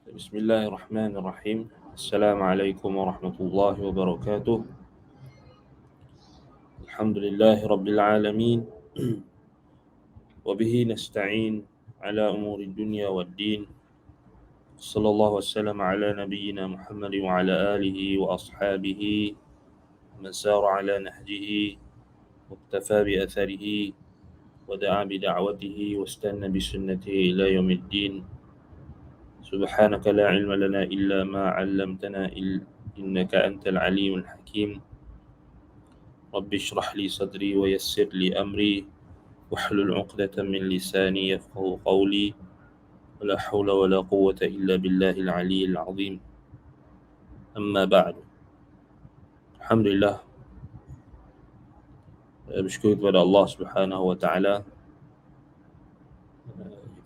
Bismillahirrahmanirrahim. Assalamualaikum warahmatullahi wabarakatuh. Alhamdulillahi rabbil alamin. Wa bihi nasta'in ala umuri dunya waddin. Sallallahu wasallam ala nabiyyina Muhammad wa ala alihi wa ashabihi man sara ala nahjihi waktafa bi atharihi wa da'a bi da'watihi wastanna bi sunnatihi ila yaumiddin. سبحانك لا علم لنا إلا ما علمتنا إنك أنت العليم الحكيم رب اشرح لي صدري ويسر لي أمري واحلل عقدة من لساني يفقه قولي ولا حول ولا قوة إلا بالله العلي العظيم أما بعد. Alhamdulillah, bersyukur kepada Allah Subhanahu wa taala,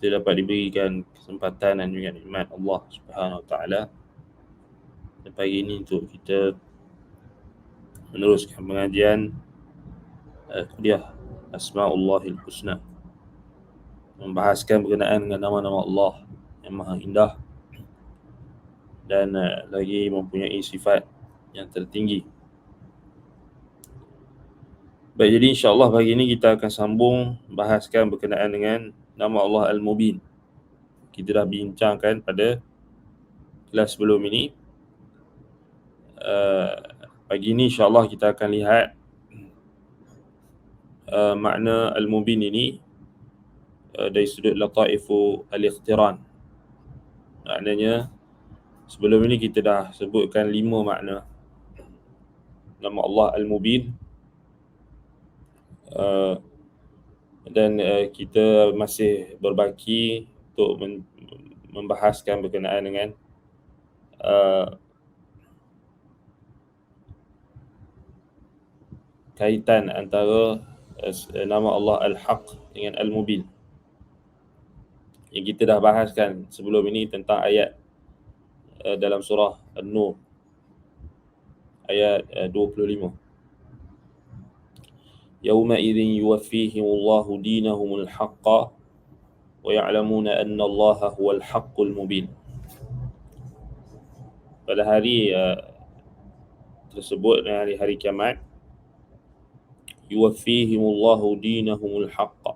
kita dapat diberikan kesempatan dan juga nikmat Allah Subhanahu wa taala pada pagi ini untuk kita meneruskan pengajian kuliah Asma'ullahil Husna, membahaskan berkenaan dengan nama-nama Allah yang maha indah dan lagi mempunyai sifat yang tertinggi. Baik, jadi insya-Allah pagi ini kita akan sambung bahaskan berkenaan dengan nama Allah Al-Mubin. Kita dah bincangkan pada kelas sebelum ini. Pagi ini insya-Allah kita akan lihat makna Al-Mubin ini dari sudut lataifu al-iqtiran. Maknanya sebelum ini kita dah sebutkan 5 makna nama Allah Al-Mubin, dan kita masih berbaki untuk membahaskan berkenaan dengan kaitan antara nama Allah Al-Haq dengan Al-Mubin. Yang kita dah bahaskan sebelum ini tentang ayat dalam surah An-Nur ayat 25. Yawma idzin yuwaffihimullahu dinahumul haqqa wa ya'lamuna anna Allaha huwal haqqul mubin. Pada hari tersebut, hari kiamat, yuwaffihimullahu dinahumul haqqa,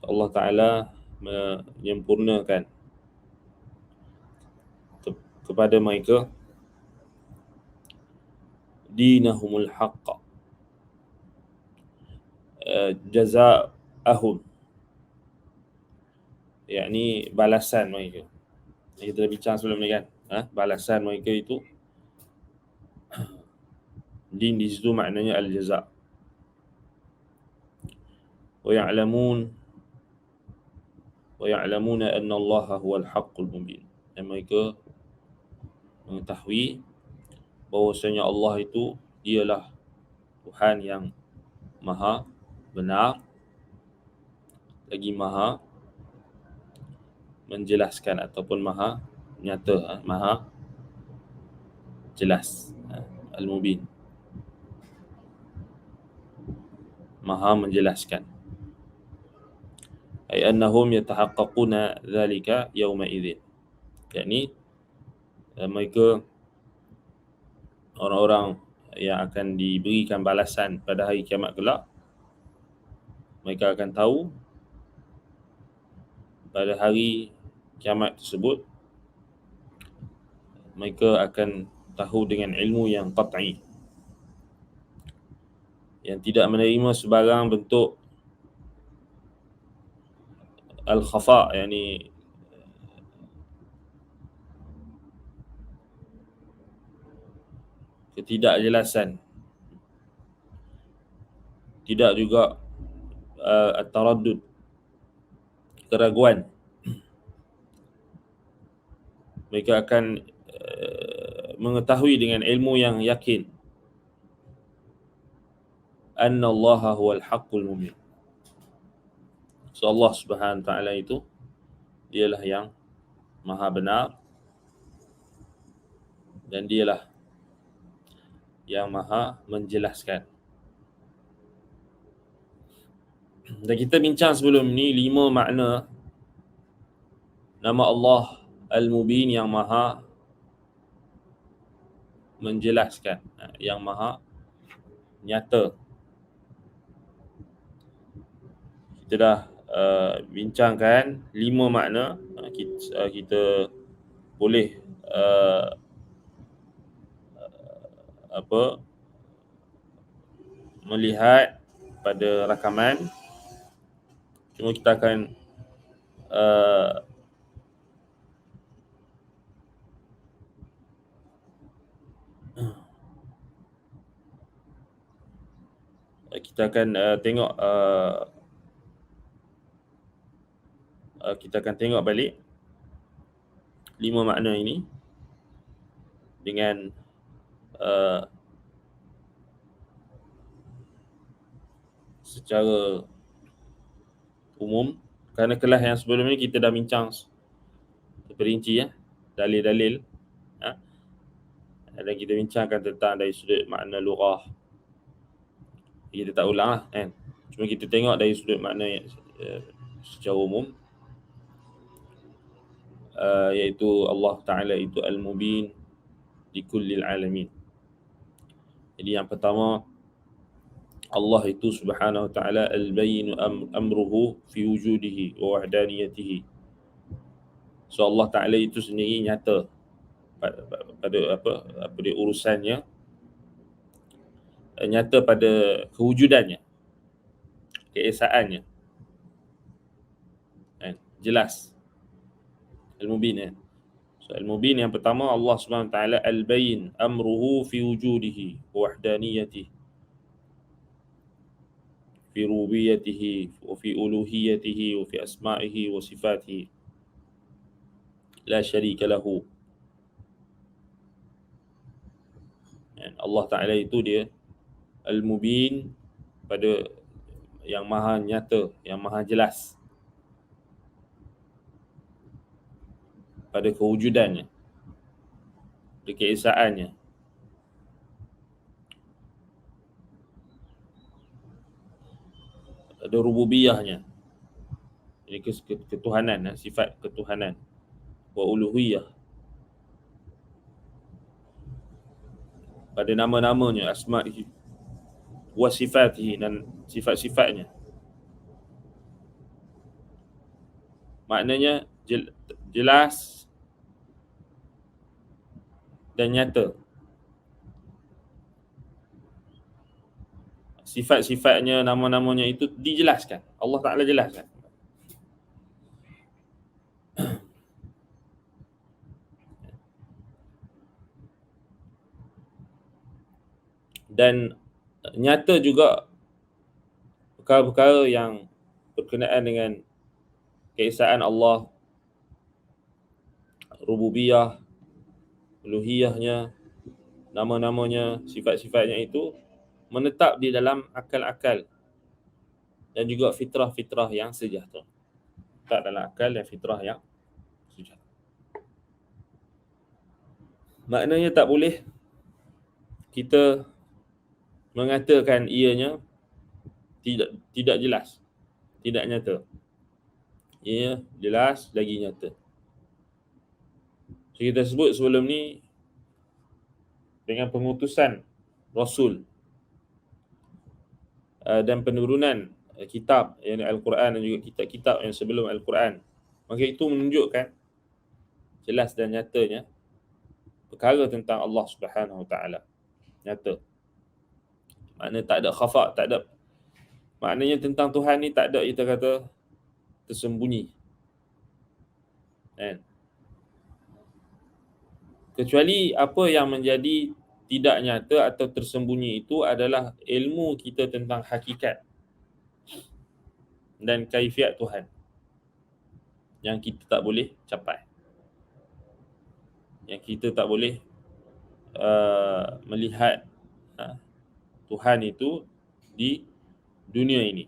Allah Ta'ala menyempurnakan kepada mereka dinahumul haqqa, jazaa'ahum, yakni balasan mereka. Kita dah bincang sebelum ni kan, balasan mereka itu, din di situ maknanya al-jaza'. Wa ya'lamuna anna Allaha huwal haqqul mubin. Dan mereka mengetahui bahawasanya Allah itu dialah Tuhan yang maha benar lagi maha menjelaskan ataupun maha nyata, maha jelas. Al-Mubin, maha menjelaskan. Ay annahum yatahaqqaquna dhalika yawma idzin, yakni mereka orang-orang yang akan diberikan balasan pada hari kiamat kelak, mereka akan tahu pada hari kiamat tersebut, mereka akan tahu dengan ilmu yang qat'i, yang tidak menerima sebarang bentuk al-khafa, yakni ketidakjelasan, tidak juga at-taraddud, keraguan. Mereka akan mengetahui dengan ilmu yang yakin anna Allaha huwal haqqul mubin. So Allah Subhanahu wa taala itu dialah yang maha benar dan dialah yang maha menjelaskan. Dan kita bincang sebelum ni 5 makna nama Allah Al-Mubin yang maha menjelaskan, yang maha nyata. Kita dah bincangkan 5 makna. Kita boleh melihat pada rakaman. Cuma kita akan uh, tengok kita akan tengok balik 5 makna ini dengan secara umum, kerana kelas yang sebelum ni kita dah bincang terperinci dalil-dalil, dan kita bincangkan tentang dari sudut makna lughah. Kita tak ulang lah kan. Cuma kita tengok dari sudut makna secara umum, iaitu Allah Ta'ala itu Al-Mubin likullil alamin. Jadi yang pertama, Allah itu subhanahu wa ta'ala al-bayyin amruhu fi wujudihi wa wahdaniyatihi. So Allah Ta'ala itu sendiri nyata pada urusannya, nyata pada kewujudannya, keesaannya, jelas. Al-Mubin So Al-Mubin yang pertama, Allah Subhanahu wa ta'ala al-bayyin amruhu fi wujudihi wa wahdaniyatihi, fi rububiyyatihi wa fi uluhiyyatihi wa fi asma'ihi wa sifatihi la syarika lahu. Allah Ta'ala itu dia Al-Mubin, pada yang maha nyata, yang maha jelas pada kewujudannya, pada keesaannya, ada rububiyahnya, jadi ketuhanan, sifat ketuhanan, wa uluhiyah, pada nama-namanya, asma'ihi wa sifatihi, dan sifat-sifatnya. Maknanya jelas dan nyata. Sifat-sifatnya, nama-namanya itu dijelaskan. Allah Ta'ala jelaskan. Dan nyata juga perkara-perkara yang berkenaan dengan keesaan Allah, rububiyah, uluhiyahnya, nama-namanya, sifat-sifatnya itu menetap di dalam akal-akal dan juga fitrah-fitrah yang sejahtera. Tak dalam akal dan fitrah yang sejahtera. Maknanya tak boleh kita mengatakan ianya tidak jelas, tidak nyata. Ia jelas lagi nyata. So, kita sebut sebelum ni dengan pengutusan Rasul dan penurunan kitab, yang Al-Quran, dan juga kitab-kitab yang sebelum Al-Quran, maka itu menunjukkan jelas dan nyatanya perkara tentang Allah Subhanahu wa ta'ala. Nyata. Maknanya tak ada khafa, tak ada, maknanya tentang Tuhan ni tak ada kita kata tersembunyi, kan? Kecuali apa yang menjadi tidak nyata atau tersembunyi itu adalah ilmu kita tentang hakikat dan kaifiat Tuhan yang kita tak boleh capai, yang kita tak boleh melihat Tuhan itu di dunia ini.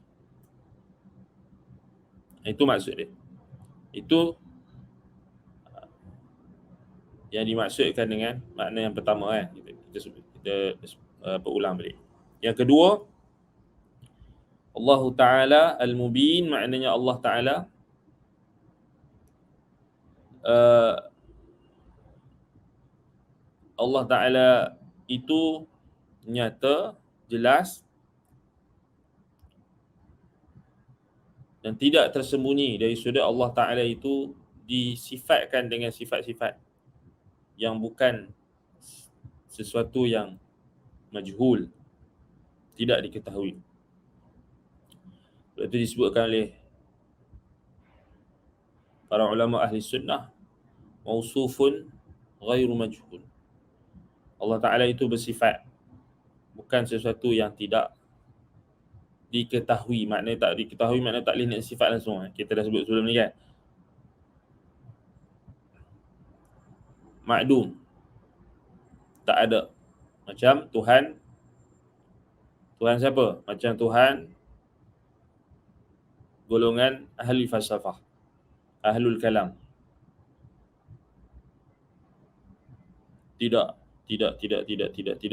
Itu maksud dia. Itu yang dimaksudkan dengan makna yang pertama, kita ulang balik. Yang kedua, Allah Ta'ala Al-Mubin, maknanya Allah Ta'ala Allah Ta'ala itu nyata, jelas dan tidak tersembunyi dari sudut Allah Ta'ala itu disifatkan dengan sifat-sifat yang bukan sesuatu yang majhul, tidak diketahui. Itu disebutkan oleh para ulama ahli sunnah, mausufun ghairu majhul. Allah Ta'ala itu bersifat, bukan sesuatu yang tidak diketahui. Maknanya tak diketahui, maknanya tak boleh nak sifat langsung. Kita dah sebut sebelum ni kan. Ma'dum, tak ada. Macam Tuhan siapa? Macam Tuhan golongan ahli falsafah, ahlul kalam. Tidak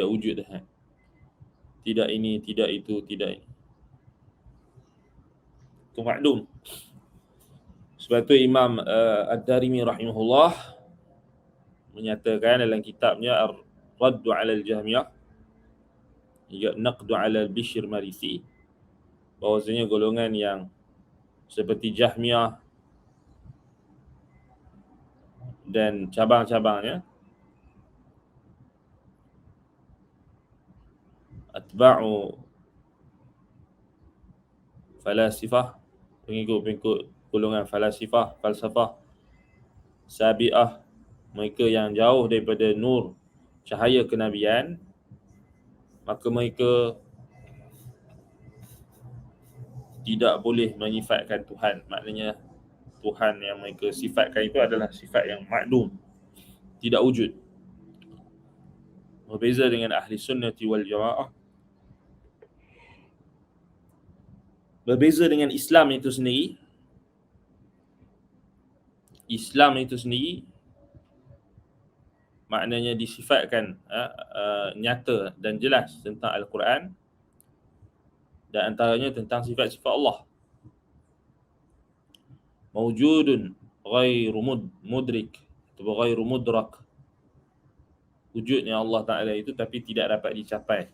wujud Tuhan. Tidak ini, tidak itu, tidak ini. Itu ma'dum. Sebab tu Imam Ad-Darimi rahimahullah menyatakan dalam kitabnya Ar-Raddu 'ala al-Jahmiyah, juga Naqdu 'ala al-Bishr Marisi, bahawasanya golongan yang seperti Jahmiyah dan cabang-cabangnya, atba'u falasifah, pengikut-pengikut golongan falsafah sabi'ah, mereka yang jauh daripada nur cahaya kenabian, maka mereka tidak boleh menyifatkan Tuhan. Maknanya Tuhan yang mereka sifatkan itu adalah sifat yang ma'dum, tidak wujud. Berbeza dengan ahli sunnati wal jamaah. Berbeza dengan Islam itu sendiri. Islam itu sendiri maknanya disifatkan nyata dan jelas tentang Al-Quran, dan antaranya tentang sifat-sifat Allah. Mawjudun ghairu mudrik atau ghairu mudrak. Wujudnya Allah Ta'ala itu tapi tidak dapat dicapai.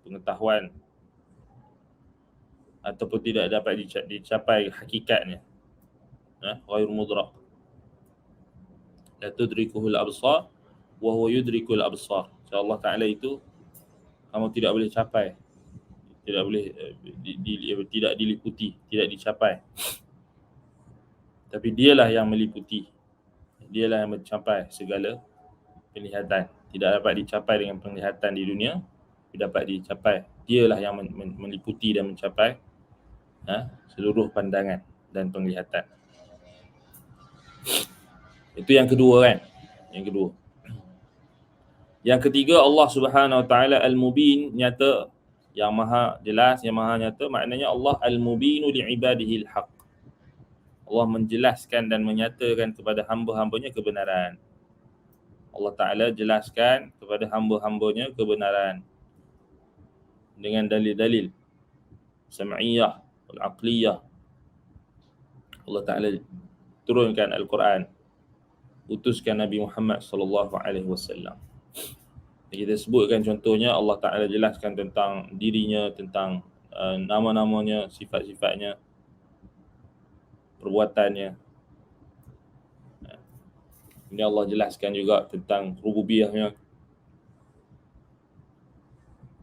Pengetahuan ataupun tidak dapat dicapai hakikatnya. Ghairu mudrak. La tudrikuhul absar wa huwa yudrikul absar. Allah Ta'ala itu kamu tidak boleh capai, tidak boleh tidak diliputi, tidak dicapai. Tapi dialah yang meliputi, dialah yang mencapai segala penglihatan. Tidak dapat dicapai dengan penglihatan di dunia, tapi dapat dicapai. Dialah yang meliputi dan mencapai seluruh pandangan dan penglihatan. Itu yang kedua kan. Yang ketiga, Allah Subhanahu Wa Taala Al-Mubin, nyata, yang maha jelas, yang maha nyata. Maknanya Allah Al-Mubinu li'ibadihi al-haq. Allah menjelaskan dan menyatakan kepada hamba-hambanya kebenaran. Allah Ta'ala jelaskan kepada hamba-hambanya kebenaran dengan dalil-dalil sam'iyah wal aqliyah. Allah Ta'ala turunkan Al-Quran, utuskan Nabi Muhammad sallallahu alaihi wasallam. Kita sebutkan contohnya, Allah Ta'ala jelaskan tentang dirinya, tentang nama-namanya, sifat-sifatnya, perbuatannya. Ini Allah jelaskan juga tentang rububiyahnya,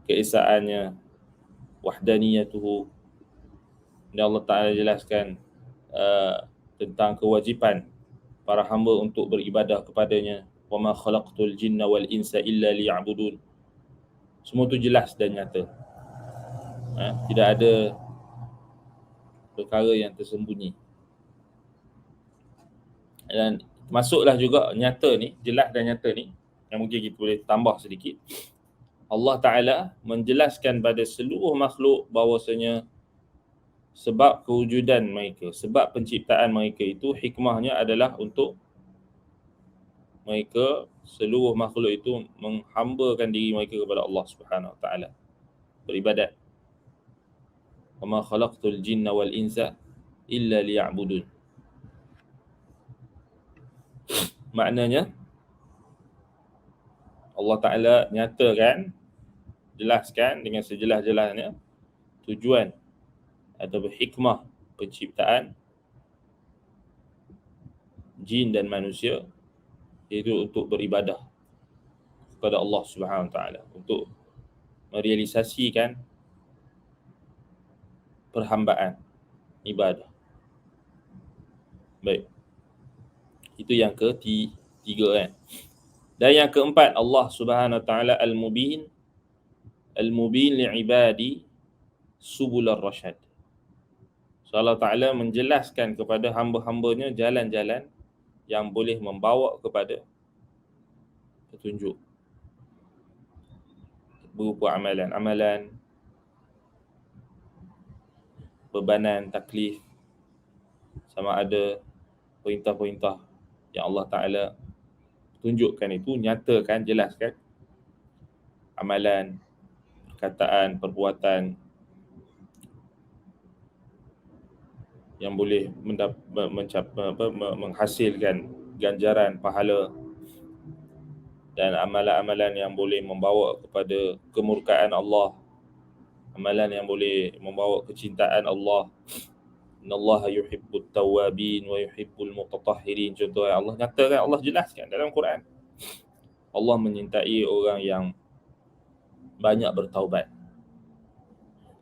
keesaannya, wahdaniyatuhu. Ini Allah Ta'ala jelaskan tentang kewajipan para hamba untuk beribadah kepadanya. Wa ma khalaqtul jinna wal insa illa liya'budun. Semua itu jelas dan nyata. Tidak ada perkara yang tersembunyi. Dan masuklah juga nyata ni, jelas dan nyata ni, yang mungkin kita boleh tambah sedikit. Allah Ta'ala menjelaskan pada seluruh makhluk bahawasanya sebab kewujudan mereka, sebab penciptaan mereka itu, hikmahnya adalah untuk mereka, seluruh makhluk itu, menghambakan diri mereka kepada Allah Subhanahu Wa Taala, beribadat. Wa ma khalaqtul jinna wal insa illa liya'budun. Maknanya Allah Ta'ala nyatakan, jelaskan dengan sejelas-jelasnya tujuan atau hikmah penciptaan jin dan manusia, iaitu untuk beribadah kepada Allah Subhanahu Wa Ta'ala, untuk merealisasikan perhambaan ibadah. Baik, itu yang ketiga kan. Dan yang keempat, Allah Subhanahu Wa Ta'ala Al-Mubin li'ibadi subul ar-rasyad. So Allah Ta'ala menjelaskan kepada hamba-hambanya jalan-jalan yang boleh membawa kepada petunjuk berupa amalan-amalan, bebanan, taklif, sama ada perintah-perintah yang Allah Ta'ala tunjukkan itu, nyatakan, jelaskan amalan, perkataan, perbuatan yang boleh menghasilkan ganjaran, pahala, dan amalan-amalan yang boleh membawa kepada kemurkaan Allah, amalan yang boleh membawa kecintaan Allah. Innallaha yuhibbut tawwabin wa yuhibbul mutatahhirin. Contohnya Allah nyatakan, Allah jelaskan dalam Quran, Allah menyintai orang yang banyak bertaubat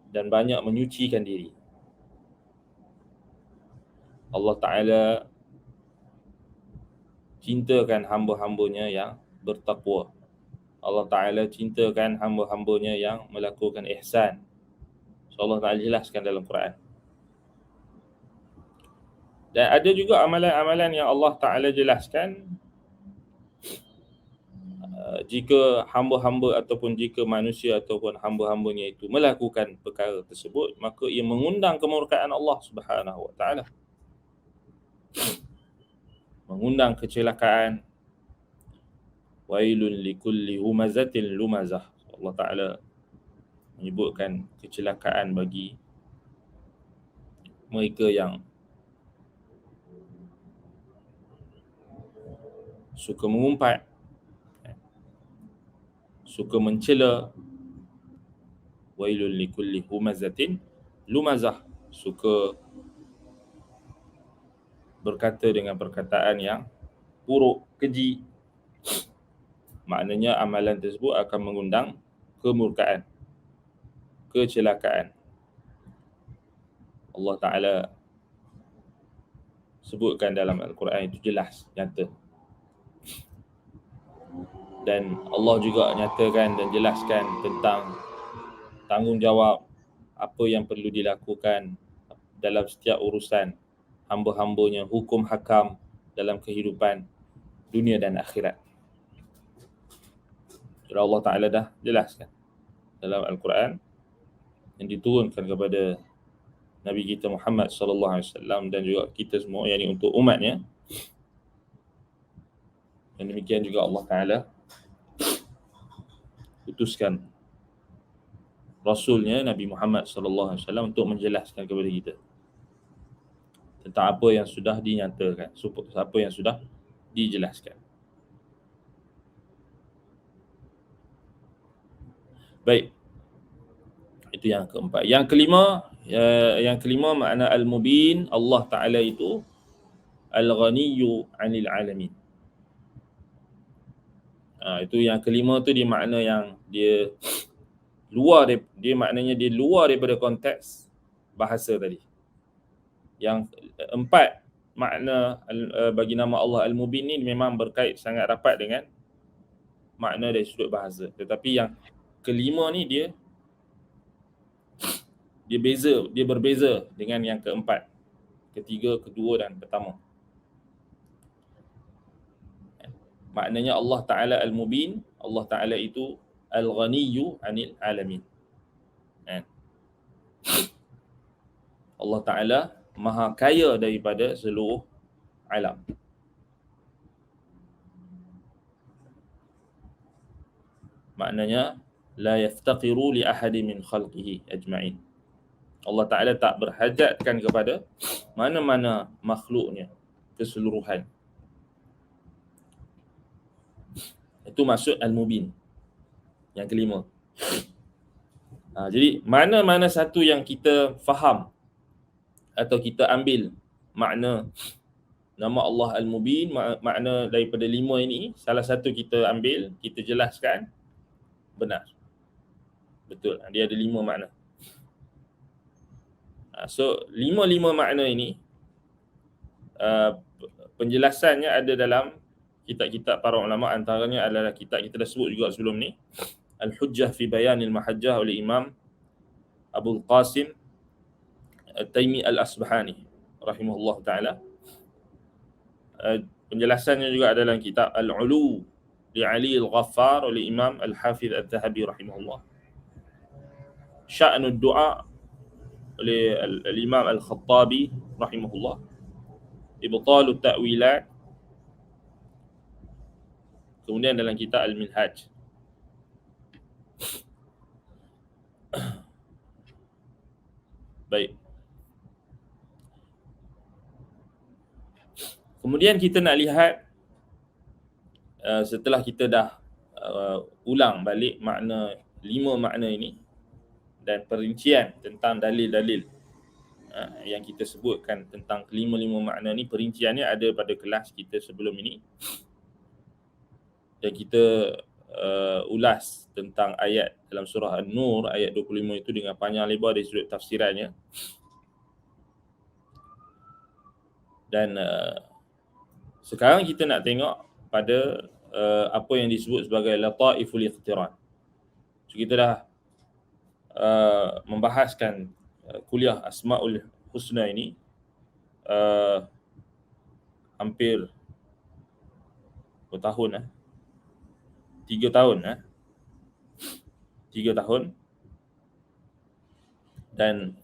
dan banyak menyucikan diri. Allah Ta'ala cintakan hamba-hambanya yang bertakwa. Allah Ta'ala cintakan hamba-hambanya yang melakukan ihsan. So Allah Ta'ala jelaskan dalam Quran. Dan ada juga amalan-amalan yang Allah Ta'ala jelaskan, jika hamba-hamba ataupun jika manusia ataupun hamba-hambanya itu melakukan perkara tersebut, maka ia mengundang kemurkaan Allah Subhanahu Wa Ta'ala, mengundang kecelakaan. Wailun likulli humazatin lumazah. Allah Ta'ala menyebutkan kecelakaan bagi mereka yang suka mengumpat, suka mencela. Wailun likulli humazatin lumazah, suka berkata dengan perkataan yang buruk, keji. Maknanya amalan tersebut akan mengundang kemurkaan, kecelakaan. Allah Ta'ala sebutkan dalam Al-Quran, itu jelas, nyata. Dan Allah juga nyatakan dan jelaskan tentang tanggungjawab apa yang perlu dilakukan dalam setiap urusan hamba-hambanya, hukum hakam dalam kehidupan dunia dan akhirat. Jadi Allah Ta'ala dah jelaskan dalam Al-Quran yang diturunkan kepada Nabi kita Muhammad sallallahu alaihi wasallam dan juga kita semua, yakni untuk umatnya. Dan demikian juga Allah Ta'ala utuskan Rasulnya Nabi Muhammad sallallahu alaihi wasallam untuk menjelaskan kepada kita tentang apa yang sudah dinyatakan, apa yang sudah dijelaskan. Baik, itu yang keempat. Yang kelima makna al-mubin, Allah Ta'ala itu al-ghaniyyu 'anil 'alamin. Itu yang kelima tu, dia makna yang dia luar, dia maknanya dia luar daripada konteks bahasa tadi. Yang empat makna bagi nama Allah al-mubin ni memang berkait sangat rapat dengan makna dari sudut bahasa. Tetapi yang kelima ni dia berbeza dengan yang keempat, ketiga, kedua dan pertama. Maknanya Allah Ta'ala al-mubin, Allah Ta'ala itu al-ghaniyyu 'anil 'alamin. Allah Ta'ala maha kaya daripada seluruh alam. Maknanya la yaftaqiru li ahadin min khalqihi ajma'in. Allah Ta'ala tak berhajatkan kepada mana-mana makhluknya keseluruhan. Itu maksud al-mubin. Yang kelima. Jadi mana-mana satu yang kita faham atau kita ambil makna nama Allah Al-Mubin, makna daripada 5 ini, salah satu kita ambil, kita jelaskan, benar. Betul, dia ada 5 makna. So, 5 makna ini, penjelasannya ada dalam kitab-kitab para ulama, antaranya adalah kitab kita dah sebut juga sebelum ni, Al-Hujjah fi Bayanil Mahajjah oleh Imam Abul Qasim At-Taimi Al-Asbahani rahimahullah ta'ala. Penjelasannya juga ada dalam kitab Al-Ulu li Ali Al-Ghaffar oleh Imam Al-Hafiz Al-Zahabi rahimahullah. Sya'nud Du'a oleh Al-Imam Al-Khattabi rahimahullah. Ibtalut Ta'wilat. Kemudian dalam kitab Al-Minhaj. Baik. Kemudian kita nak lihat setelah kita dah ulang balik makna 5 makna ini dan perincian tentang dalil-dalil yang kita sebutkan tentang kelima-lima makna ni, perinciannya ada pada kelas kita sebelum ini. Dan kita ulas tentang ayat dalam surah An-Nur ayat 25 itu dengan panjang lebar dari sudut tafsirannya. Dan sekarang kita nak tengok pada apa yang disebut sebagai lataiful iqtiran. So, kita dah membahaskan kuliah Asmaul Husna ini hampir berapa tahun 3 tahun 3 tahun. Dan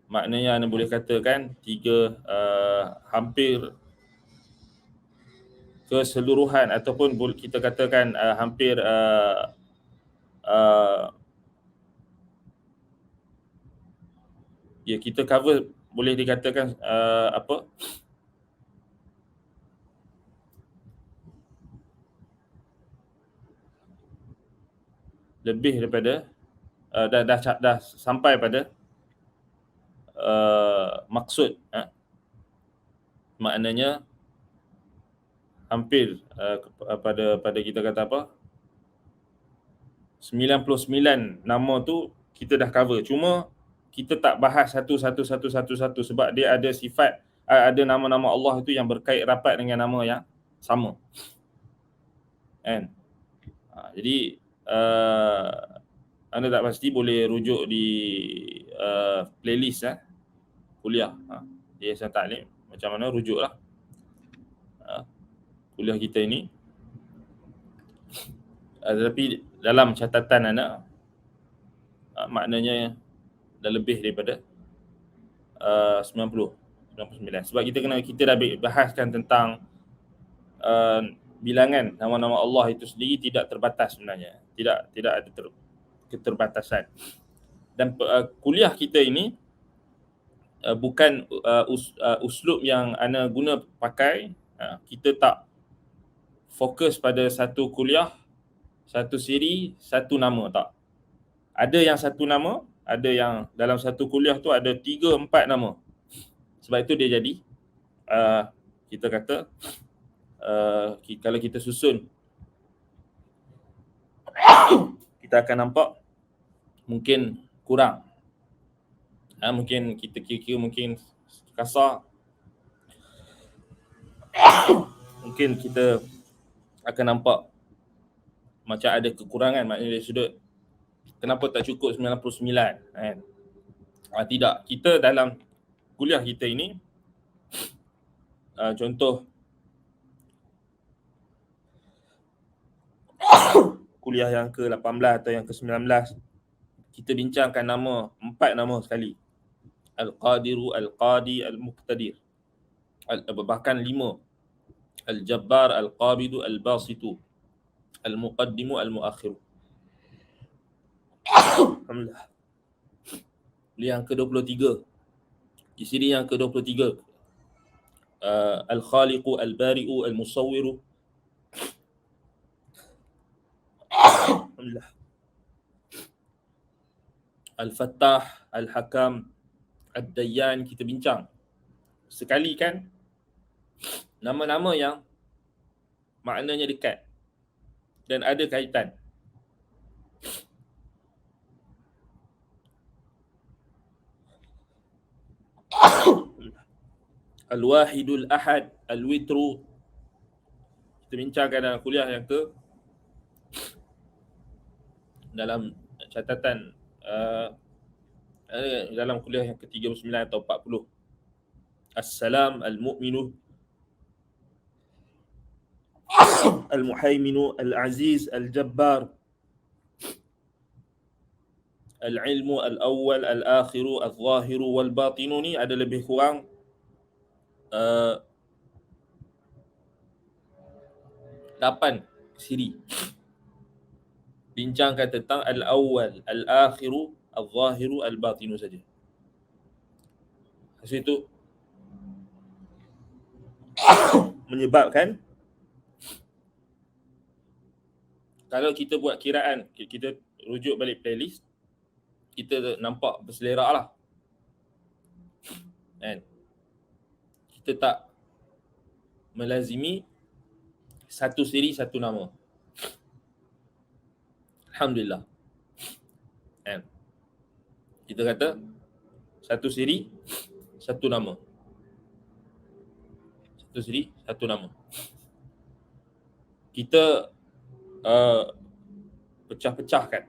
maknanya anda boleh katakan hampir keseluruhan ataupun kita katakan hampir ya, kita cover, boleh dikatakan lebih daripada dah sampai pada maksud. Maknanya hampir pada kita kata 99 nama tu kita dah cover. Cuma kita tak bahas satu sebab dia ada sifat, ada nama-nama Allah itu yang berkait rapat dengan nama yang sama. Kan? Jadi anda tak pasti boleh rujuk di playlist kuliah di Yayasan Taklim, macam mana rujuklah kuliah kita ini. Tetapi dalam catatan anda maknanya dah lebih daripada 99. Sebab kita dah bahaskan tentang bilangan nama-nama Allah itu sendiri tidak terbatas sebenarnya. Tidak ada keterbatasan. Dan kuliah kita ini bukan uslub yang ana guna pakai. Kita tak fokus pada satu kuliah, satu siri, satu nama, tak. Ada yang satu nama, ada yang dalam satu kuliah tu ada 3-4 nama. Sebab itu dia jadi kita kata kalau kita susun kita akan nampak mungkin kurang. Mungkin kita kira mungkin kasar. Mungkin kita akan nampak macam ada kekurangan, maknanya dari sudut kenapa tak cukup 99 kan. Tidak, kita dalam kuliah kita ini contoh kuliah yang ke-18 atau yang ke-19, kita bincangkan nama 4 nama sekali. Al-Qadiru, Al-Qadi, Al-Muqtadir. Bahkan 5. Al-Jabbar, Al-Qabidu, Al-Basitu, Al-Muqaddimu, Al-Muakhiru. Alhamdulillah. Yang ke-23. Di sini yang ke-23. Al-Khaliqu, Al-Bari'u, Al-Musawwiru. Alhamdulillah. Al-Fattah, Al-Hakam, Ad-Dayyan, kita bincang. Sekali kan nama-nama yang maknanya dekat dan ada kaitan. Al-Wahidul Ahad, Al-Witru. Kita bincangkan dalam kuliah yang dalam catatan dalam kuliah yang ke-39 atau 40. As-Salam, Al-Mu'minu, Al-Muhaiminu, Al-Aziz, Al-Jabbar, Al-Ilmu, Al-Awwal, Al-Akhiru, Al-Zahiru, Wal-Batinu. Ni ada lebih kurang 8 siri. Bincangkan tentang Al-Awwal, Al-Akhiru, Al-Zahiru, Al-Batinu saja. Hasil itu menyebabkan kalau kita buat kiraan, kita rujuk balik playlist, kita nampak berselerak lah. Kan? Kita tak melazimi satu siri satu nama. Alhamdulillah. Kan? Kita kata satu siri satu nama. Satu siri satu nama. Kita pecah-pecahkan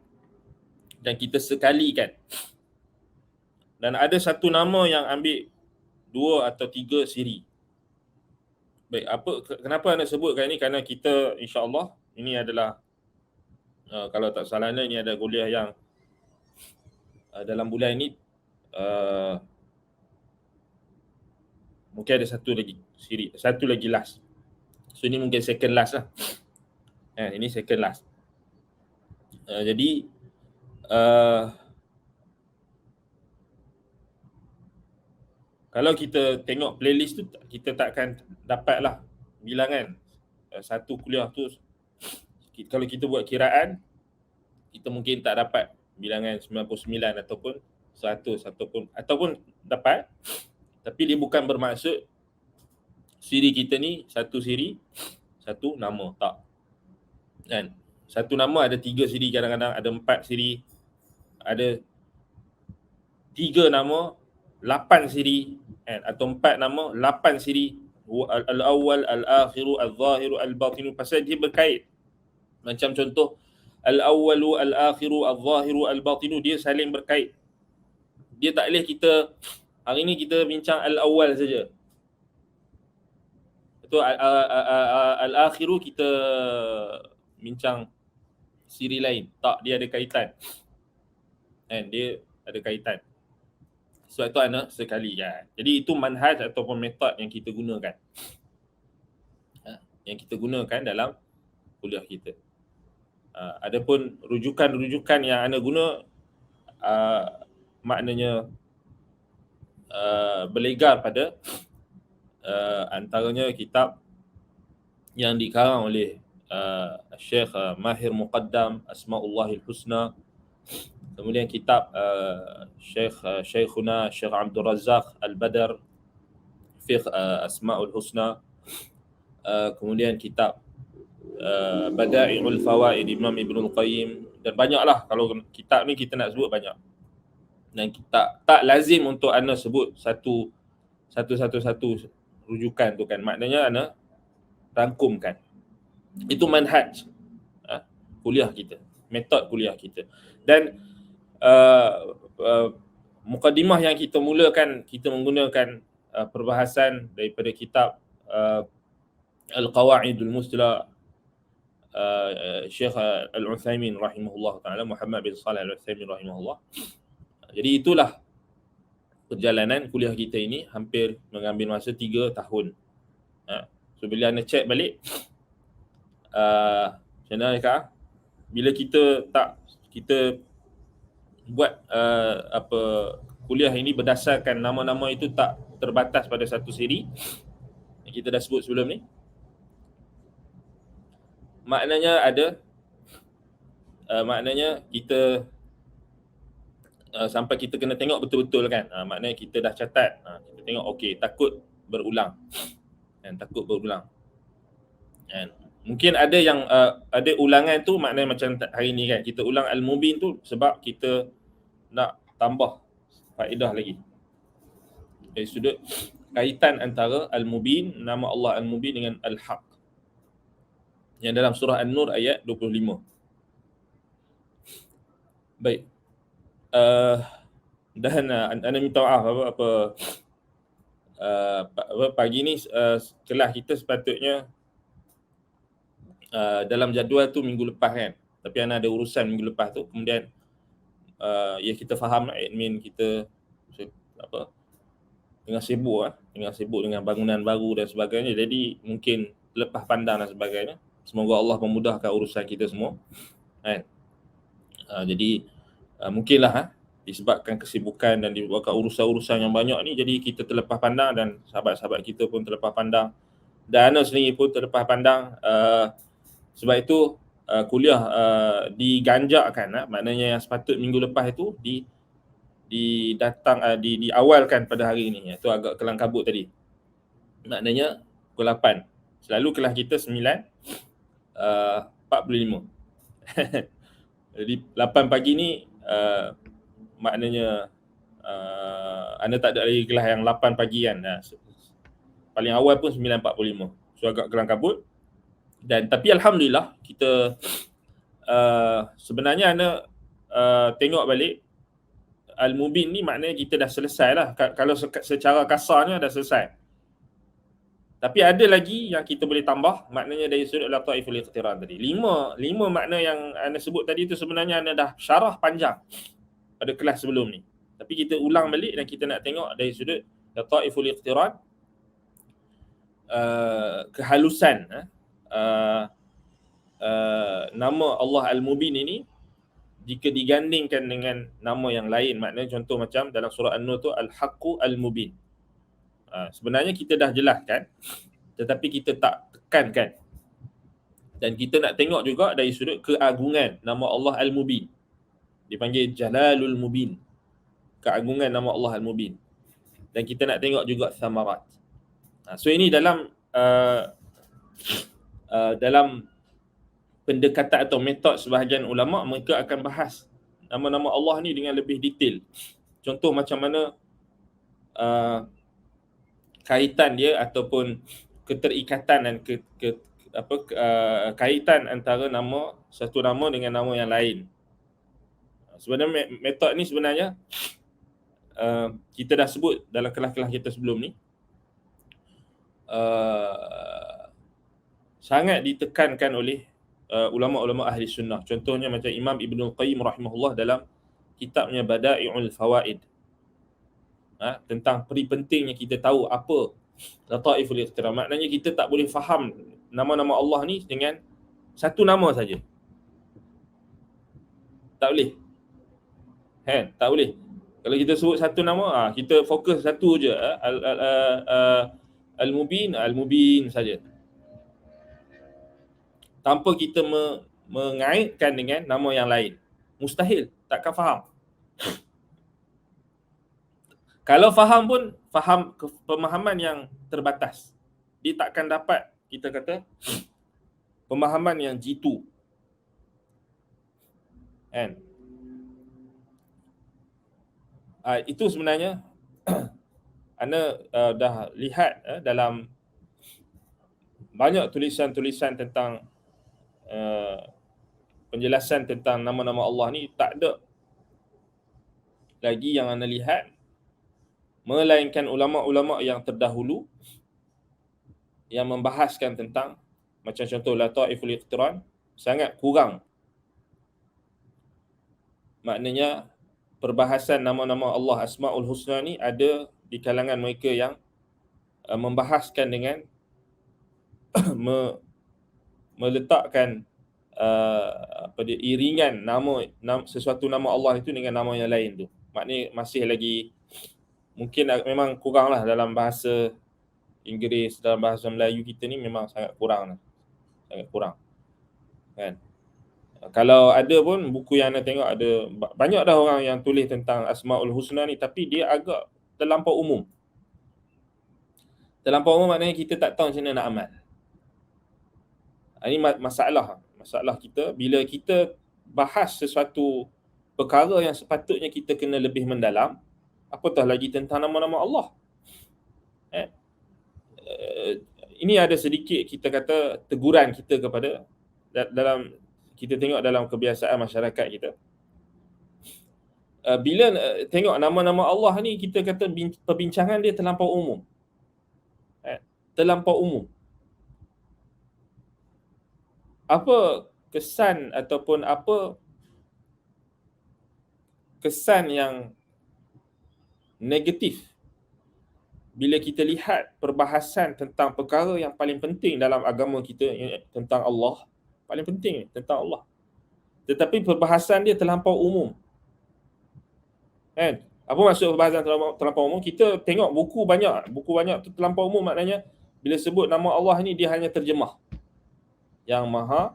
dan kita sekalikan. Dan ada satu nama yang ambil 2 atau 3 siri. Baik, kenapa anda sebutkan ini? Kerana kita insya-Allah ini adalah kalau tak salah ini ada kuliah yang dalam bulan ini mungkin ada satu lagi siri, satu lagi last. So ini mungkin second last lah. Ini second last. Jadi kalau kita tengok playlist tu, kita takkan dapatlah bilangan satu kuliah tu. Kalau kita buat kiraan, kita mungkin tak dapat bilangan 99 ataupun 100 ataupun dapat, tapi dia bukan bermaksud siri kita ni satu siri satu nama, tak. Kan? Satu nama ada 3 siri, kadang-kadang ada 4 siri, ada 3 nama 8 siri, kan? Atau 4 nama 8 siri. Al-Awwal, Al-Akhiru, Al-Zahiru, Al-Batinu, pasal dia berkait. Macam contoh Al-Awwalu, Al-Akhiru, Al-Zahiru, Al-Batinu, dia saling berkait. Dia tak boleh kita hari ni kita bincang Al-Awwal saja. Betul, Al-Akhiru kita bincang siri lain. Tak, dia ada kaitan. Kan, dia ada kaitan. Sebab itu ana sekali kan. Jadi itu manhaj ataupun metod yang kita gunakan. Yang kita gunakan dalam kuliah kita. Adapun rujukan-rujukan yang ana guna maknanya berlegar pada antaranya kitab yang dikarang oleh Syekh Mahir Muqaddam, Asma'ullahil Husna. Kemudian kitab Syekhuna Syekh Abdul Razak Al-Badar, Fiqh Asma'ul Husna. Kemudian kitab Bada'i'ul Fawaid Imam Ibnul Qayyim, dan banyaklah. Kalau kitab ni kita nak sebut banyak. Dan kita tak lazim untuk anda sebut satu rujukan tu kan. Maknanya anda rangkumkan. Itu manhaj kuliah kita, metod kuliah kita. Dan mukadimah yang kita mulakan, kita menggunakan perbahasan daripada kitab Al-Qawaidul Musla Syekh Al-Utsaimin rahimahullah ta'ala, Muhammad bin Shalih Al-Utsaimin rahimahullah. Jadi itulah perjalanan kuliah kita ini, hampir mengambil masa 3 tahun. So bila anda check balik, macam mana Kak? Bila kita buat kuliah ini berdasarkan nama-nama itu tak terbatas pada satu siri, yang kita dah sebut sebelum ni? Maknanya maknanya kita sampai kita kena tengok betul-betul kan. Maknanya kita dah catat, kita tengok okey, takut berulang. Dan takut berulang. Kan? Mungkin ada yang ada ulangan tu maknanya macam hari ni kan, kita ulang Al-Mubin tu sebab kita nak tambah faedah lagi. Dari sudut kaitan antara Al-Mubin, nama Allah Al-Mubin dengan Al-Haq. Yang dalam surah An-Nur ayat 25. Baik. Dan anda minta maaf pagi ni kelas kita sepatutnya dalam jadual tu minggu lepas kan. Tapi ada urusan minggu lepas tu. Kemudian ya kita faham admin kita tengah sibuk dengan bangunan baru dan sebagainya. Jadi mungkin lepas pandang dan sebagainya. Semoga Allah memudahkan urusan kita semua. Kan? Jadi mungkinlah disebabkan kesibukan dan disebabkan urusan-urusan yang banyak ni, jadi kita terlepas pandang dan sahabat-sahabat kita pun terlepas pandang. Dan Ana sendiri pun terlepas pandang. Sebab itu kuliah diganjakkan, maknanya yang sepatut minggu lepas itu diawalkan pada hari ini. Itu agak kelang kabut tadi. Maknanya pukul 8. Selalu kelas kita 9.45. Jadi 8 pagi ni maknanya anda tak ada lagi kelas yang 8 pagi kan. Paling awal pun 9.45. So agak kelang kabut. Tapi alhamdulillah kita sebenarnya anda tengok balik Al-Mubin ni maknanya kita dah selesai lah. Kalau secara kasarnya dah selesai. Tapi ada lagi yang kita boleh tambah, maknanya dari sudut Lataiful Iqtiran tadi. Lima makna yang anda sebut tadi tu sebenarnya anda dah syarah panjang pada kelas sebelum ni. Tapi kita ulang balik dan kita nak tengok dari sudut Lataiful Iqtiran, kehalusan nama Allah Al-Mubin ini jika digandingkan dengan nama yang lain. Maknanya contoh macam dalam surah An-Nur tu Al-Haqqu Al-Mubin. Sebenarnya kita dah jelaskan, tetapi kita tak tekankan. Dan kita nak tengok juga dari sudut keagungan nama Allah Al-Mubin. Dipanggil Jalalul Mubin. Keagungan nama Allah Al-Mubin. Dan kita nak tengok juga thamarat. So ini dalam pendekatan atau metod sebahagian ulama, mereka akan bahas nama-nama Allah ni dengan lebih detail. Contoh macam mana kaitan dia ataupun keterikatan dan kaitan antara satu nama dengan nama yang lain. Sebenarnya metod ni sebenarnya kita dah sebut dalam kelas-kelas kita sebelum ni. Sangat ditekankan oleh ulama-ulama ahli sunnah. Contohnya macam Imam Ibnul Qayyim rahimahullah dalam kitabnya Bada'i'ul Fawaid. Tentang pentingnya kita tahu apa Lataiful Iqtiran. Maknanya kita tak boleh faham nama-nama Allah ni dengan satu nama saja. Tak boleh. Tak boleh. Kalau kita sebut satu nama, kita fokus satu je. Al-Mubin saja. Tanpa kita mengaitkan dengan nama yang lain. Mustahil. Takkan faham. Kalau faham pun, faham pemahaman yang terbatas. Dia takkan dapat, kita kata, pemahaman yang jitu. Kan? Itu sebenarnya anda dah lihat dalam banyak tulisan-tulisan tentang penjelasan tentang nama-nama Allah ni, tak ada lagi yang anda lihat melainkan ulama-ulama yang terdahulu yang membahaskan tentang macam contoh Lataiful Iqtiran sangat kurang. Maknanya perbahasan nama-nama Allah Asmaul Husna ni ada di kalangan mereka yang membahaskan dengan meletakkan iringan sesuatu nama Allah itu dengan nama yang lain tu. Maknanya masih lagi mungkin memang kuranglah dalam bahasa Inggeris, dalam bahasa Melayu kita ni memang sangat kurang. Sangat kurang. Kan? Kalau ada pun buku yang anda tengok ada banyak dah orang yang tulis tentang Asmaul Husna ni, tapi dia agak terlampau umum. Terlampau umum maknanya kita tak tahu macam mana nak amal. Ini masalah kita bila kita bahas sesuatu perkara yang sepatutnya kita kena lebih mendalam, apatah lagi tentang nama-nama Allah. Ini ada sedikit kita kata teguran kita kepada dalam kita tengok dalam kebiasaan masyarakat kita. Bila tengok nama-nama Allah ni, kita kata perbincangan dia terlampau umum. Terlampau umum. Apa kesan ataupun apa kesan yang negatif bila kita lihat perbahasan tentang perkara yang paling penting dalam agama kita, tentang Allah, paling penting tentang Allah, tetapi perbahasan dia terlampau umum. Kan? Apa maksud perbahasan terlampau umum? Kita tengok buku banyak tu terlampau umum, maknanya bila sebut nama Allah ni dia hanya terjemah yang maha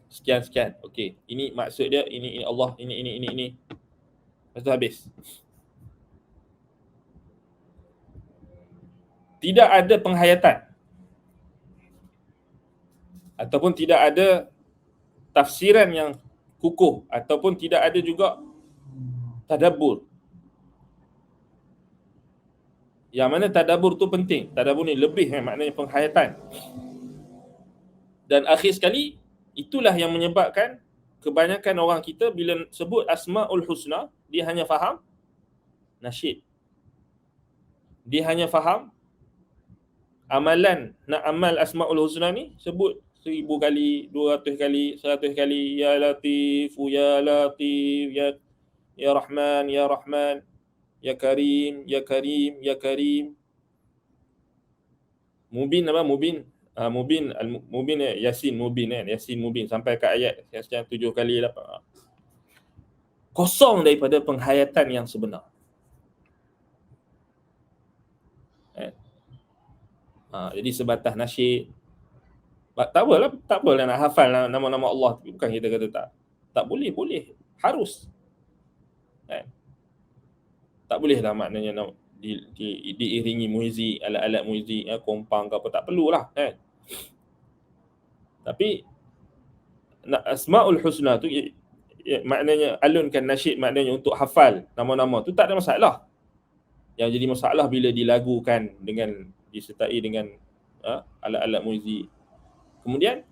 sekian-sekian. Okey, ini maksud dia, ini Allah, ini. Lepas tu habis. Tidak ada penghayatan ataupun tidak ada tafsiran yang kukuh, ataupun tidak ada juga tadabbur. Yang mana tadabbur tu penting. Tadabbur ni lebih maknanya penghayatan. Dan akhir sekali, itulah yang menyebabkan kebanyakan orang kita bila sebut Asmaul Husna, dia hanya faham nasyid. Dia hanya faham amalan, nak amal Asmaul Husna ni sebut 1000 kali, 200 kali, 100 kali, ya Latifu, ya Latif, ya Rahman, ya Rahman, ya Karim, ya Karim, ya Karim. Mubin apa? Mubin. Mubin Yasin Mubin kan. Yasin Mubin sampai ke ayat sekian 7 kali 8. Kosong daripada penghayatan yang sebenar. Jadi sebatas nasyid. Tak apalah nak hafal nama-nama Allah, bukan kita kata tak boleh, harus. Tak boleh lah maknanya nak diiringi muzik, alat-alat muzik, kompang ke apa, tak perlulah kan. Tapi Asmaul Husna tu maknanya alunkan nasyid, maknanya untuk hafal nama-nama tu tak ada masalah. Yang jadi masalah bila dilagukan dengan disertai dengan alat-alat muzik. Kemudian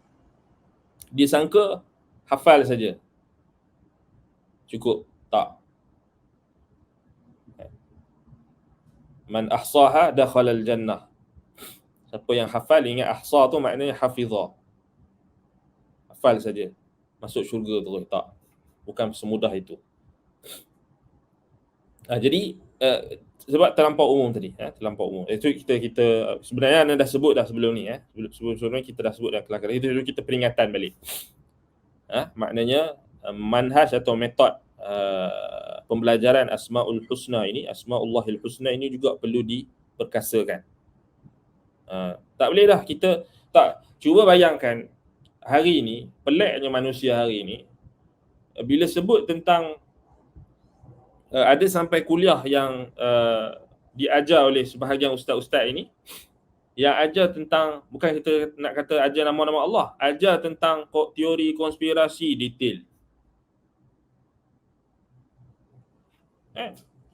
dia sangka hafal saja cukup. Tak. Man ahsaha dakhala al-jannah. Siapa yang hafal, ingat ahsa tu maknanya hafizah. Hafal saja masuk syurga terus. Tak. Bukan semudah itu. Jadi sebab terlampau umum tadi, terlampau umum. Itu kita sebenarnya anda dah sebut dah sebelum ni, sebelum kita dah sebut dah kelakar. Itu dulu kita peringatan balik. Maknanya manhaj atau metod pembelajaran Asmaul Husna ini, Asmaullahil Husna ini juga perlu diperkasakan. Tak boleh dah kita tak. Cuba bayangkan hari ini, peliknya manusia hari ini, bila sebut tentang ada sampai kuliah yang diajar oleh sebahagian ustaz-ustaz ini, yang ajar tentang, bukan kita nak kata ajar nama-nama Allah, ajar tentang teori konspirasi detail.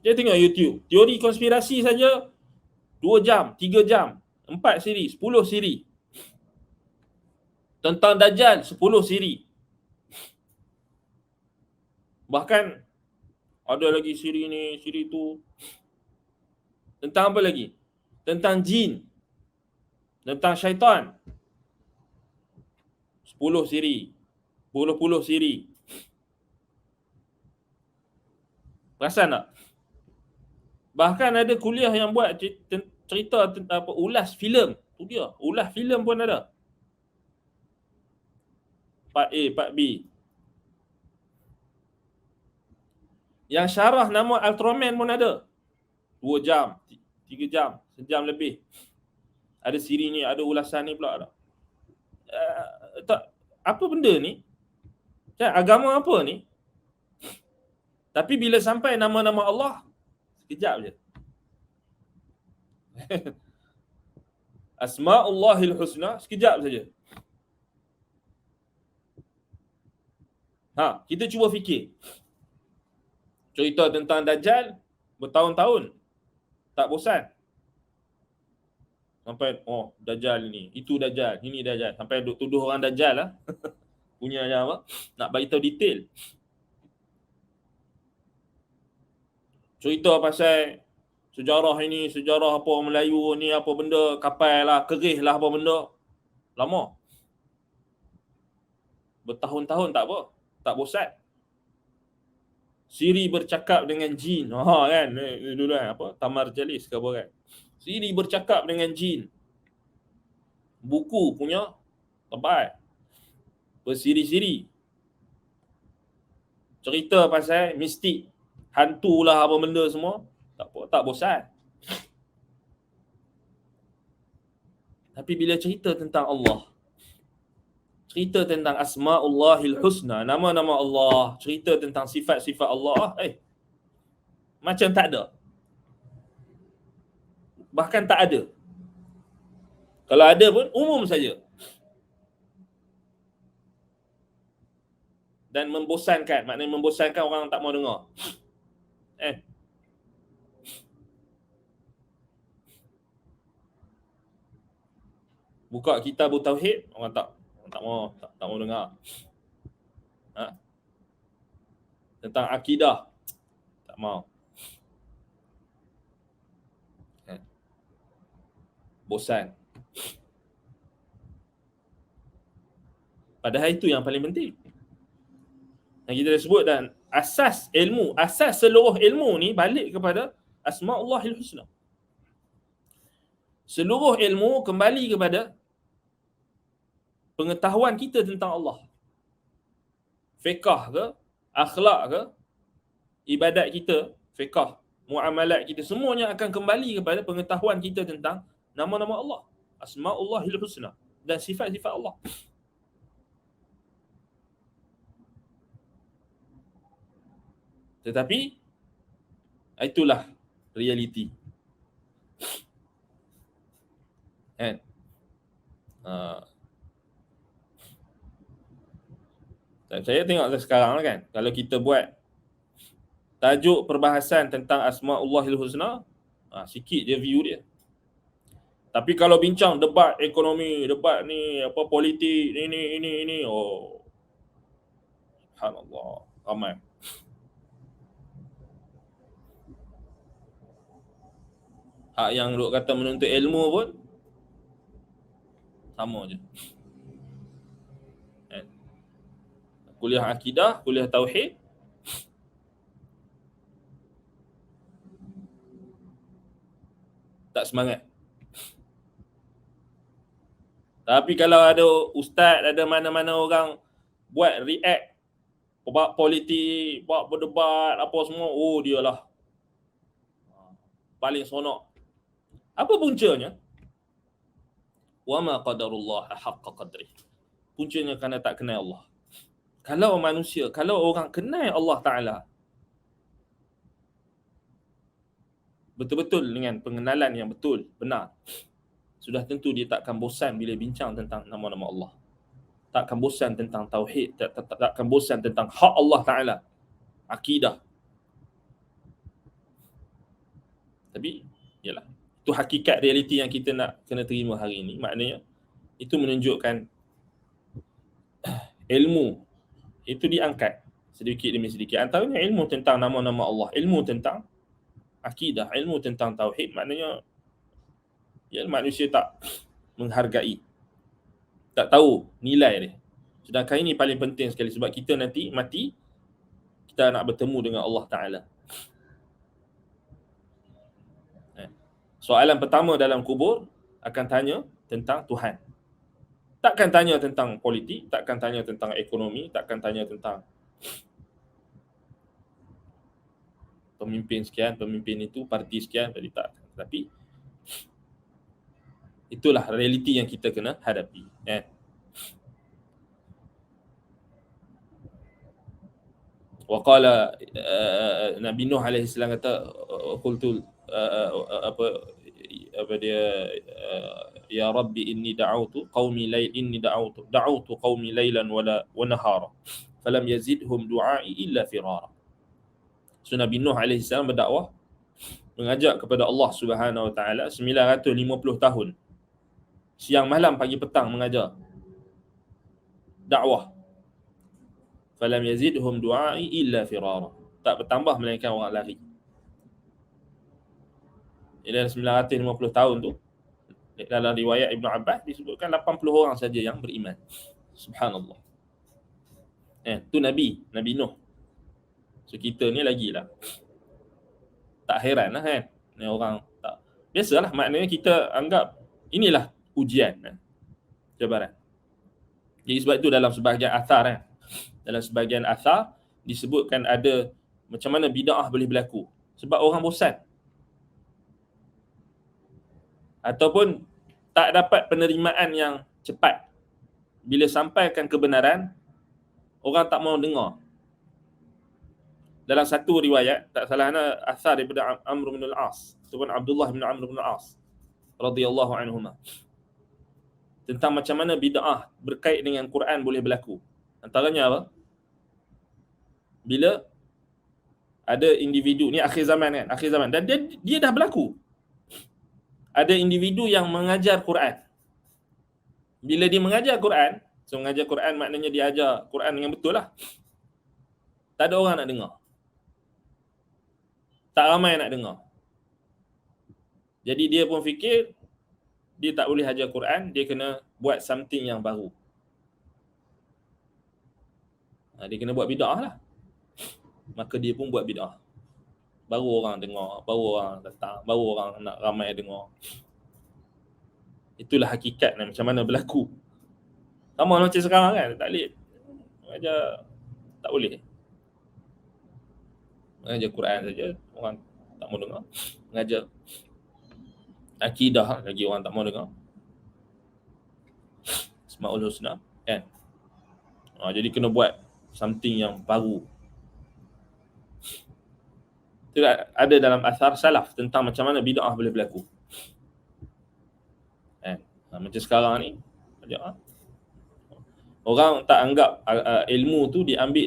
Dia tengok YouTube, teori konspirasi saja 2 jam, 3 jam, 4 siri, 10 siri. Tentang Dajjal 10 siri. Bahkan ada lagi siri ni, siri tu. Tentang apa lagi? Tentang jin. Tentang syaitan. 10 siri. 10 siri. Perasan tak? Bahkan ada kuliah yang buat cerita tentang apa, ulas filem. Tu dia, ulas filem pun ada. Part A, part B. Yang syarah nama Ultraman pun ada. 2 jam, 3 jam, sejam lebih. Ada siri ni, ada ulasan ni pula. Tak, apa benda ni? Agama apa ni? Tapi bila sampai nama-nama Allah, sekejap je. Asma'ullahil husna, sekejap saja. Kita cuba fikir. Cerita tentang Dajjal bertahun-tahun, tak bosan. Sampai, Dajjal ni, itu Dajjal, ini Dajjal. Sampai duk tuduh orang Dajjal lah. Punya apa? Nak bagi tahu detail. Cerita pasal sejarah ini, sejarah apa Melayu ni, apa benda, kapal lah, kerih lah, apa benda. Lama. Bertahun-tahun tak apa. Tak bosan. Siri bercakap dengan jin. Kan? Dulu kan, apa? Tamar Jalis ke apa kan? Siri bercakap dengan jin. Buku punya tebal. Bersiri-siri. Cerita pasal mistik. Hantu lah apa benda semua. Tak apa, tak bosan. Tapi bila cerita tentang Allah, cerita tentang Asma'ullahil Husna, nama-nama Allah, cerita tentang sifat-sifat Allah, macam tak ada. Bahkan tak ada. Kalau ada pun umum saja. Dan membosankan, maknanya membosankan orang tak mau dengar. Buka kitab tauhid, orang tak mau dengar. Tentang akidah, tak mau. Bosan. Padahal itu yang paling penting. Yang kita dah sebut, dan asas ilmu, asas seluruh ilmu ni balik kepada Asma'ullahil Husna. Seluruh ilmu kembali kepada pengetahuan kita tentang Allah. Fiqh ke, akhlak ke, ibadat kita, fiqh, muamalat kita, semuanya akan kembali kepada pengetahuan kita tentang nama-nama Allah, Asma'ullahil Husna, dan sifat-sifat Allah. Tetapi itulah realiti. Kan? Saya tengok sekarang kan, kalau kita buat tajuk perbahasan tentang Asma'ullahil Husna, sikit je view dia. Tapi kalau bincang debat ekonomi, debat ni, apa politik, ini, subhanallah, ramai. Hak yang duk kata menuntut ilmu pun sama je. Kuliah akidah, kuliah tauhid, tak semangat. Tapi kalau ada ustaz, ada mana-mana orang buat react, buat politik, buat berdebat, apa semua, dia lah paling sonok. Apa puncanya? Wa ma qadarullah haqqa qadrih. Puncanya kerana tak kenal Allah. Kalau manusia, kalau orang kenal Allah Ta'ala betul-betul dengan pengenalan yang betul, benar, sudah tentu dia tak akan bosan bila bincang tentang nama-nama Allah. Tak akan bosan tentang tauhid, tak akan bosan tentang hak Allah Ta'ala, akidah. Tapi, yalah, itu hakikat realiti yang kita nak kena terima hari ini. Maknanya, itu menunjukkan ilmu itu diangkat sedikit demi sedikit. Antaranya ilmu tentang nama-nama Allah, ilmu tentang akidah, ilmu tentang tauhid. Maknanya, manusia tak menghargai, tak tahu nilai dia. Sedangkan ini paling penting sekali, sebab kita nanti mati, kita nak bertemu dengan Allah Ta'ala. Soalan pertama dalam kubur akan tanya tentang Tuhan. Takkan tanya tentang politik, takkan tanya tentang ekonomi, takkan tanya tentang pemimpin sekian, pemimpin itu, parti sekian, tadi tak. Tapi Itulah realiti yang kita kena hadapi. Waqala Nabi Nuh alaihi salam kata qultu apa dia ya rabbi inni da'awtu qaumi qaumi lailan wa nahara falam yazidhum du'ai illa firara. So Nabi Nuh alaihi salam berdakwah, mengajak kepada Allah Subhanahu wa taala 950 tahun. Siang malam pagi petang mengajar. Dakwah. Falam yazidhum du'ai illa firara. Tak bertambah melainkan orang lari. Dalam 950 tahun tu, dalam riwayat Ibn Abbas disebutkan 80 orang saja yang beriman. Subhanallah. Tu Nabi Nuh. So kita ni lagilah. Tak heran lah kan. Ni orang tak. Biasalah, maknanya kita anggap inilah ujian, cabaran. Jadi sebab itu dalam sebahagian athar dalam sebahagian athar disebutkan ada macam mana bid'ah boleh berlaku. Sebab orang bosan. Ataupun tak dapat penerimaan yang cepat. Bila sampaikan kebenaran, orang tak mau dengar. Dalam satu riwayat, tak salahnya asar daripada Amr bin al-As ataupun Abdullah bin Amr bin al-As radhiyallahu anhuma, tentang macam mana bid'ah berkait dengan Quran boleh berlaku. Antaranya apa? Bila ada individu ni, akhir zaman, dan dia dah berlaku. Ada individu yang mengajar Quran. Bila dia mengajar Quran, so mengajar Quran maknanya dia ajar Quran dengan betul lah. Tak ada orang nak dengar. Tak ramai nak dengar. Jadi dia pun fikir dia tak boleh ajar Quran, dia kena buat something yang baru. Dia kena buat bid'ah lah. Maka dia pun buat bid'ah. Baru orang dengar, baru orang datang, baru orang nak ramai dengar. Itulah hakikat macam mana berlaku. Sama macam sekarang kan, tak boleh mengajar, tak boleh. Mengajar Quran saja orang tak mau dengar. Mengajar akidah lagi orang tak mau dengar. Asmaul Husna kan. Jadi kena buat something yang baru. Itu ada dalam asar salaf tentang macam mana bid'ah boleh berlaku. Macam sekarang ni orang tak anggap ilmu tu diambil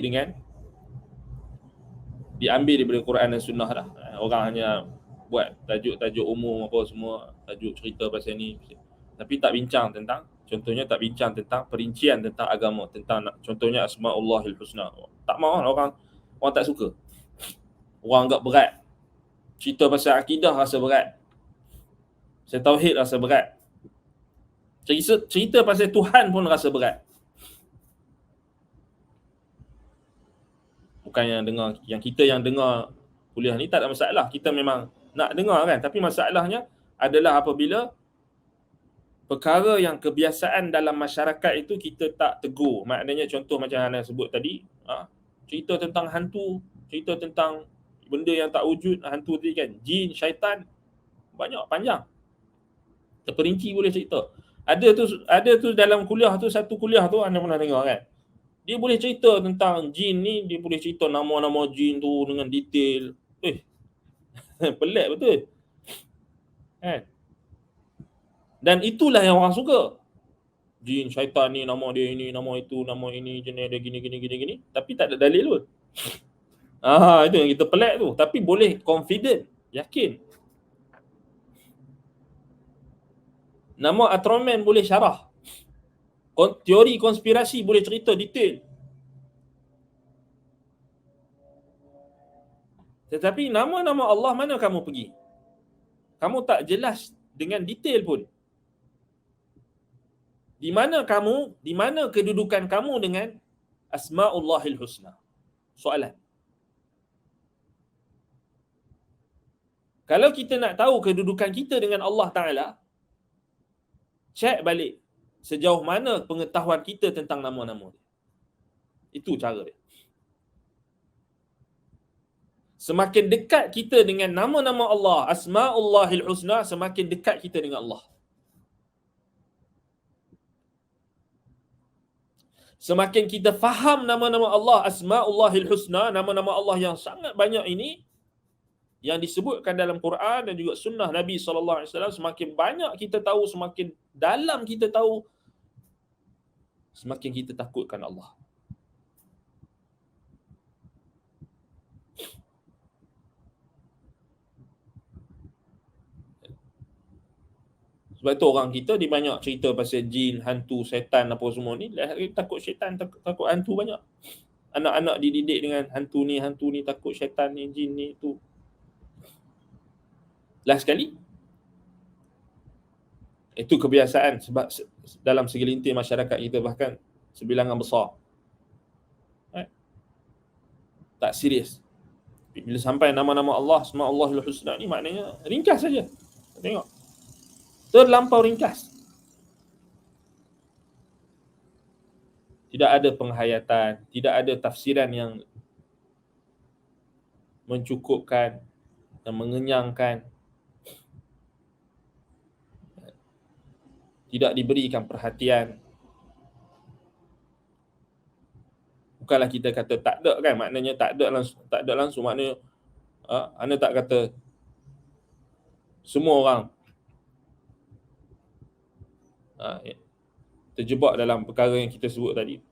daripada Quran dan Sunnah dah. Orang hanya buat tajuk-tajuk umum apa semua, tajuk cerita pasal ni, tapi tak bincang tentang, contohnya tak bincang tentang perincian tentang agama, tentang contohnya Asmaullahil Husna. Tak mahu orang tak suka. Orang anggap berat. Cerita pasal akidah rasa berat. Pasal tauhid rasa berat. Cerita pasal Tuhan pun rasa berat. Bukan yang kita yang dengar kuliah ni tak ada masalah. Kita memang nak dengar kan. Tapi masalahnya adalah apabila perkara yang kebiasaan dalam masyarakat itu kita tak tegur. Maknanya contoh macam Hana sebut tadi, cerita tentang hantu, cerita tentang benda yang tak wujud, hantu tadi kan, jin, syaitan, banyak, panjang. Terperinci boleh cerita. Ada tu dalam kuliah tu, satu kuliah tu anda pernah dengar kan. Dia boleh cerita tentang jin ni, dia boleh cerita nama-nama jin tu dengan detail. Pelik betul. Kan? Dan itulah yang orang suka. Jin, syaitan ni, nama dia ini, nama itu, nama ini, jenis dia gini. Tapi tak ada dalil pun. Itu yang kita pelik tu. Tapi boleh confident, yakin. Nama Atroman boleh syarah. Teori konspirasi boleh cerita detail. Tetapi nama-nama Allah mana kamu pergi? Kamu tak jelas dengan detail pun. Di mana kedudukan kamu dengan Asmaullahil Husna? Soalan. Kalau kita nak tahu kedudukan kita dengan Allah Ta'ala, cek balik sejauh mana pengetahuan kita tentang nama-nama dia. Itu cara dia. Semakin dekat kita dengan nama-nama Allah, Asmaullahil Husna, semakin dekat kita dengan Allah. Semakin kita faham nama-nama Allah, Asma'ullahil Husna, nama-nama Allah yang sangat banyak ini, yang disebutkan dalam Quran dan juga sunnah Nabi SAW, semakin banyak kita tahu, semakin dalam kita tahu, semakin kita takutkan Allah. Sebab tu orang kita dia banyak cerita pasal jin, hantu, setan apa semua ni, takut syaitan, takut hantu banyak. Anak-anak dididik dengan hantu ni, takut syaitan ni, jin ni, tu. Last sekali, itu kebiasaan sebab dalam segelintir masyarakat kita, bahkan sebilangan besar tak serius. Bila sampai nama-nama Allah, Asma'ullahil Husna ni, maknanya ringkas saja. Tengok, terlampau ringkas. Tidak ada penghayatan, tidak ada tafsiran yang mencukupkan dan mengenyangkan. Tidak diberikan perhatian. Bukanlah kita kata tak ada kan, maknanya tak ada langsung, maknanya anda tak kata semua orang terjebak dalam perkara yang kita sebut tadi.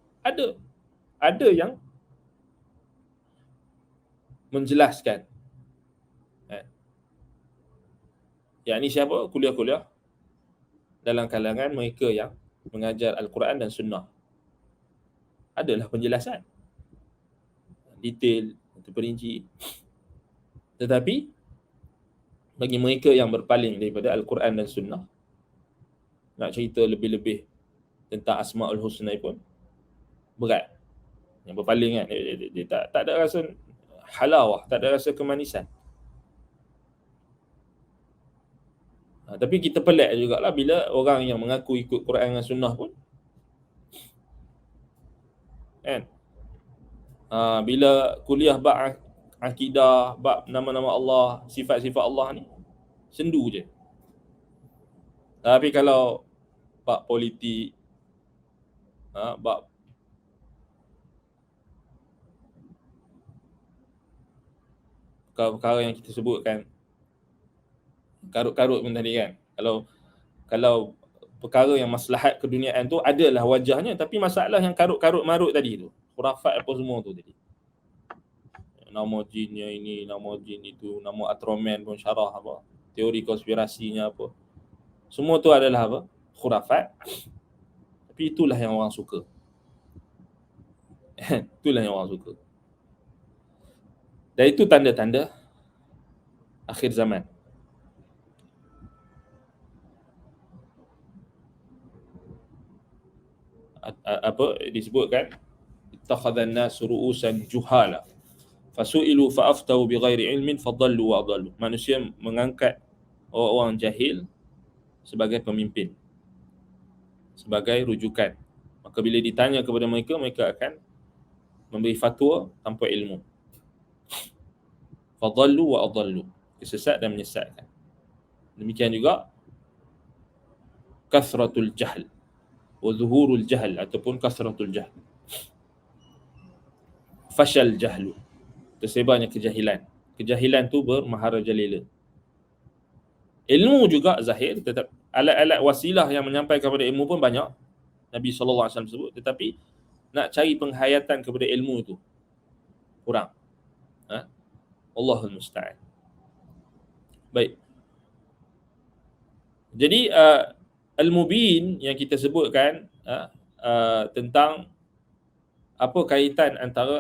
Ada yang menjelaskan. Yang ni siapa? Kuliah-kuliah dalam kalangan mereka yang mengajar Al-Quran dan Sunnah. Adalah penjelasan detail, terperinci. Tetapi bagi mereka yang berpaling daripada Al-Quran dan Sunnah, nak cerita lebih-lebih tentang Asma'ul Husna pun berat. Yang berpaling kan, dia tak ada rasa halawah, tak ada rasa kemanisan. Tapi kita pelik jugalah bila orang yang mengaku ikut Quran dan Sunnah pun kan, bila kuliah bab akidah, bab nama-nama Allah, sifat-sifat Allah ni, sendu je. Tapi kalau bab politik, bab perkara yang kita sebutkan karut-karut pun tadi kan, kalau perkara yang maslahat keduniaan tu adalah wajahnya, tapi masalah yang karut-karut marut tadi tu, khurafat apa semua tu tadi, nama jinnya ini, nama jin itu, nama Atroman pun syarah apa, teori konspirasinya apa, semua tu adalah apa? Khurafat. Tapi itulah yang orang suka. Itulah yang orang suka. Dan itu tanda-tanda akhir zaman. Apa disebutkan, ittakhadhan nasu ru'usan juhala fasu'ilu fa'aftau bighairi ilmin fadallu wa adallu. Manusia mengangkat orang jahil sebagai pemimpin, sebagai rujukan. Maka bila ditanya kepada mereka, mereka akan memberi fatwa tanpa ilmu. Fadallu wa adallu, kesesat dan menyesatkan. Demikian juga kasratul jahl wa zuhurul jahl, ataupun kasratul jahl, fashal jahlu, tersebarnya kejahilan. Kejahilan tu bermaharajalela. Ilmu juga zahir, tetap alat-alat wasilah yang menyampaikan kepada ilmu pun banyak, Nabi SAW sebut, tetapi nak cari penghayatan kepada ilmu tu kurang. Allahul musta'an. Baik. Jadi Al-Mubin yang kita sebutkan tentang apa kaitan antara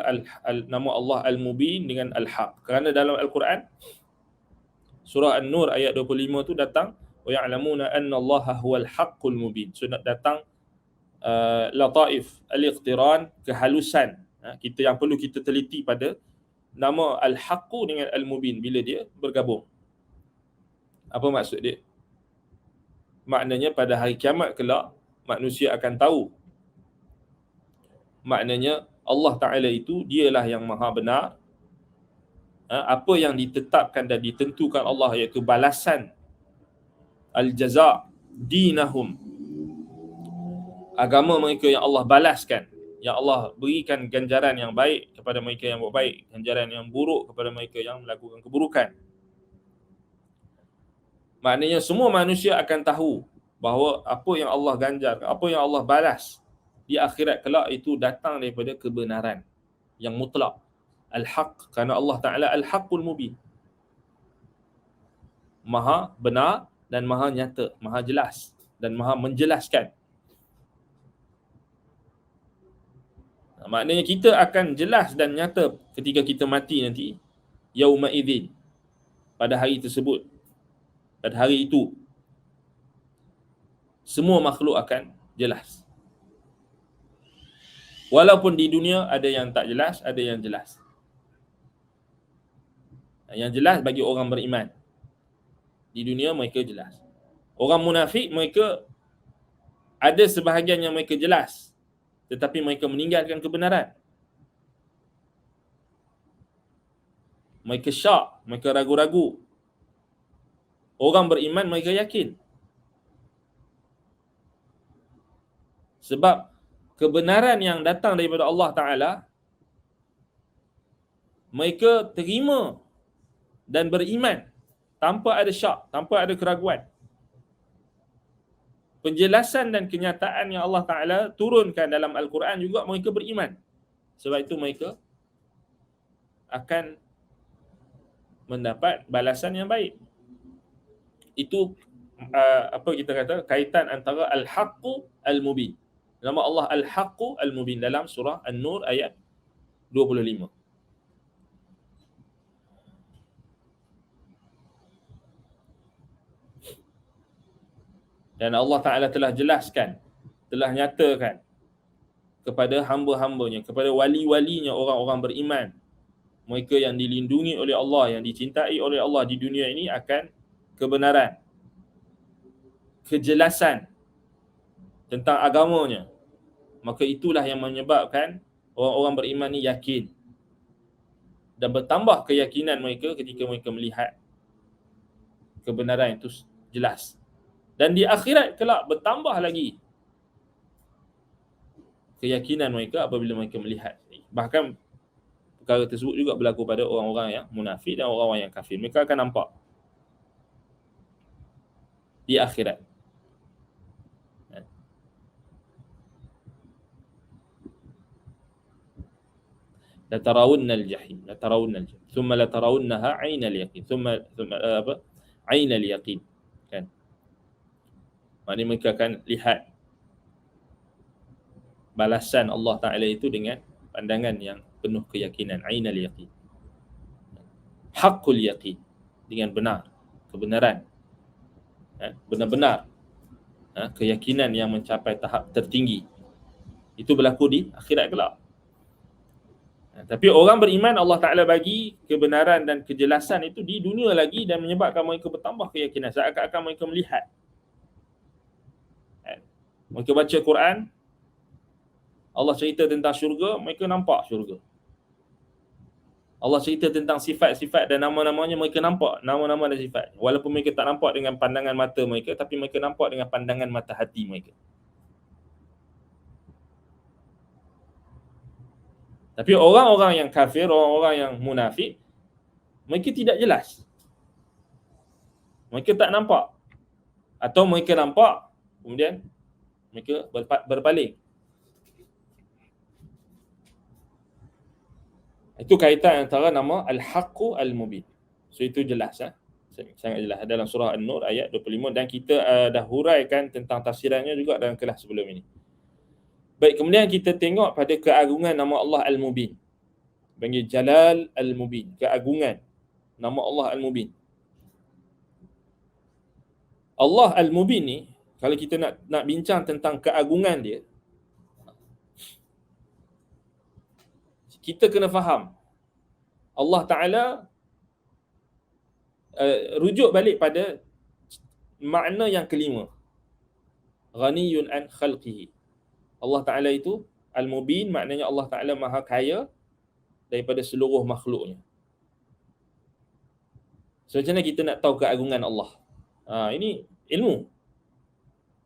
nama Allah Al-Mubin dengan Al-Haq. Kerana dalam Al-Quran surah An-Nur ayat 25 tu datang wa ya'lamuna anna Allaha huwal haqqul mubin. So datang lataif al-iqtiran, kehalusan kita yang perlu kita teliti pada nama Al-Haqqu dengan Al-Mubin bila dia bergabung. Apa maksud dia? Maknanya pada hari kiamat kelak manusia akan tahu, maknanya Allah Ta'ala itu dialah yang maha benar. Apa yang ditetapkan dan ditentukan Allah, iaitu balasan al-jaza' dinahum, agama mereka yang Allah balaskan, Ya Allah berikan ganjaran yang baik kepada mereka yang buat baik, ganjaran yang buruk kepada mereka yang melakukan keburukan. Maknanya semua manusia akan tahu bahawa apa yang Allah ganjar, apa yang Allah balas di akhirat kelak itu datang daripada kebenaran yang mutlak. Al-Haq, kerana Allah Ta'ala Al-Haqqul Mubin. Maha benar dan maha nyata, maha jelas dan maha menjelaskan. Maknanya kita akan jelas dan nyata ketika kita mati nanti. Yauma idzin, pada hari tersebut, pada hari itu semua makhluk akan jelas. Walaupun di dunia ada yang tak jelas, ada yang jelas. Yang jelas bagi orang beriman, di dunia mereka jelas. Orang munafik, mereka ada sebahagian yang mereka jelas, tetapi mereka meninggalkan kebenaran. Mereka syak, mereka ragu-ragu. Orang beriman mereka yakin. Sebab kebenaran yang datang daripada Allah Ta'ala, mereka terima dan beriman tanpa ada syak, tanpa ada keraguan. Penjelasan dan kenyataan yang Allah Ta'ala turunkan dalam Al-Quran juga mereka beriman. Sebab itu mereka akan mendapat balasan yang baik. Itu apa kita kata, kaitan antara Al-Haqqu Al-Mubin. Nama Allah Al-Haqqu Al-Mubin dalam surah An-Nur ayat 25. Dan Allah Ta'ala telah jelaskan, telah nyatakan kepada hamba-hambanya, kepada wali-walinya orang-orang beriman, mereka yang dilindungi oleh Allah, yang dicintai oleh Allah di dunia ini, akan kebenaran, kejelasan tentang agamanya. Maka itulah yang menyebabkan orang-orang beriman ni yakin dan bertambah keyakinan mereka ketika mereka melihat kebenaran itu jelas. Dan di akhirat kelak bertambah lagi keyakinan mereka apabila mereka melihat. Bahkan perkara tersebut juga berlaku pada orang-orang yang munafik dan orang-orang yang kafir. Mereka akan nampak di akhirat. لترون الجحيم لترون الجحيم ثم لترونها عين اليقين ثم عين اليقين, kan? Maknanya mereka akan lihat balasan Allah Ta'ala itu dengan pandangan yang penuh keyakinan, ainal yaqin, haqqul yaqin, dengan benar, kebenaran, benar-benar keyakinan yang mencapai tahap tertinggi. Itu berlaku di akhirat kelak. Tapi orang beriman, Allah Ta'ala bagi kebenaran dan kejelasan itu di dunia lagi dan menyebabkan mereka bertambah keyakinan, seakan-akan mereka melihat. Mereka baca Quran, Allah cerita tentang syurga, mereka nampak syurga. Allah cerita tentang sifat-sifat dan nama-namanya, mereka nampak nama-nama dan sifat. Walaupun mereka tak nampak dengan pandangan mata mereka, tapi mereka nampak dengan pandangan mata hati mereka. Tapi orang-orang yang kafir, orang-orang yang munafik, mereka tidak jelas. Mereka tak nampak. Atau mereka nampak, kemudian mereka berpaling. Itu kaitan antara nama Al-Haqqu Al-Mubin. So itu jelas, sangat jelas dalam surah An-Nur ayat 25, dan kita dah huraikan tentang tafsirannya juga dalam kelas sebelum ini. Baik, kemudian kita tengok pada keagungan nama Allah Al-Mubin. Panggil Jalal Al-Mubin, keagungan nama Allah Al-Mubin. Allah Al-Mubin ni, kalau kita nak bincang tentang keagungan dia, kita kena faham Allah Ta'ala rujuk balik pada makna yang kelima, ghaniyun an khalqihi. Allah Ta'ala itu Al-Mubin, maknanya Allah Ta'ala maha kaya daripada seluruh makhluknya. So macam mana kita nak tahu keagungan Allah? Ini ilmu.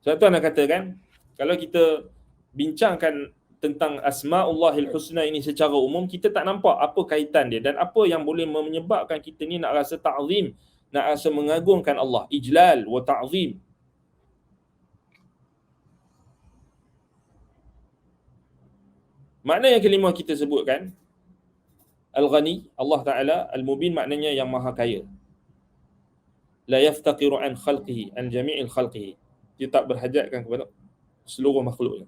Sebab tu nak katakan, kalau kita bincangkan tentang Asma'ullahil Husna ini secara umum, kita tak nampak apa kaitan dia dan apa yang boleh menyebabkan kita ni nak rasa ta'zim, nak rasa mengagungkan Allah. Ijlal wa ta'zim. Makna yang kelima kita sebutkan, Al-Ghani, Allah Ta'ala, Al-Mubin maknanya yang maha kaya. La yaftaqiru an khalqihi, an jami'il khalqihi. Dia tak berhajatkan kepada seluruh makhluknya.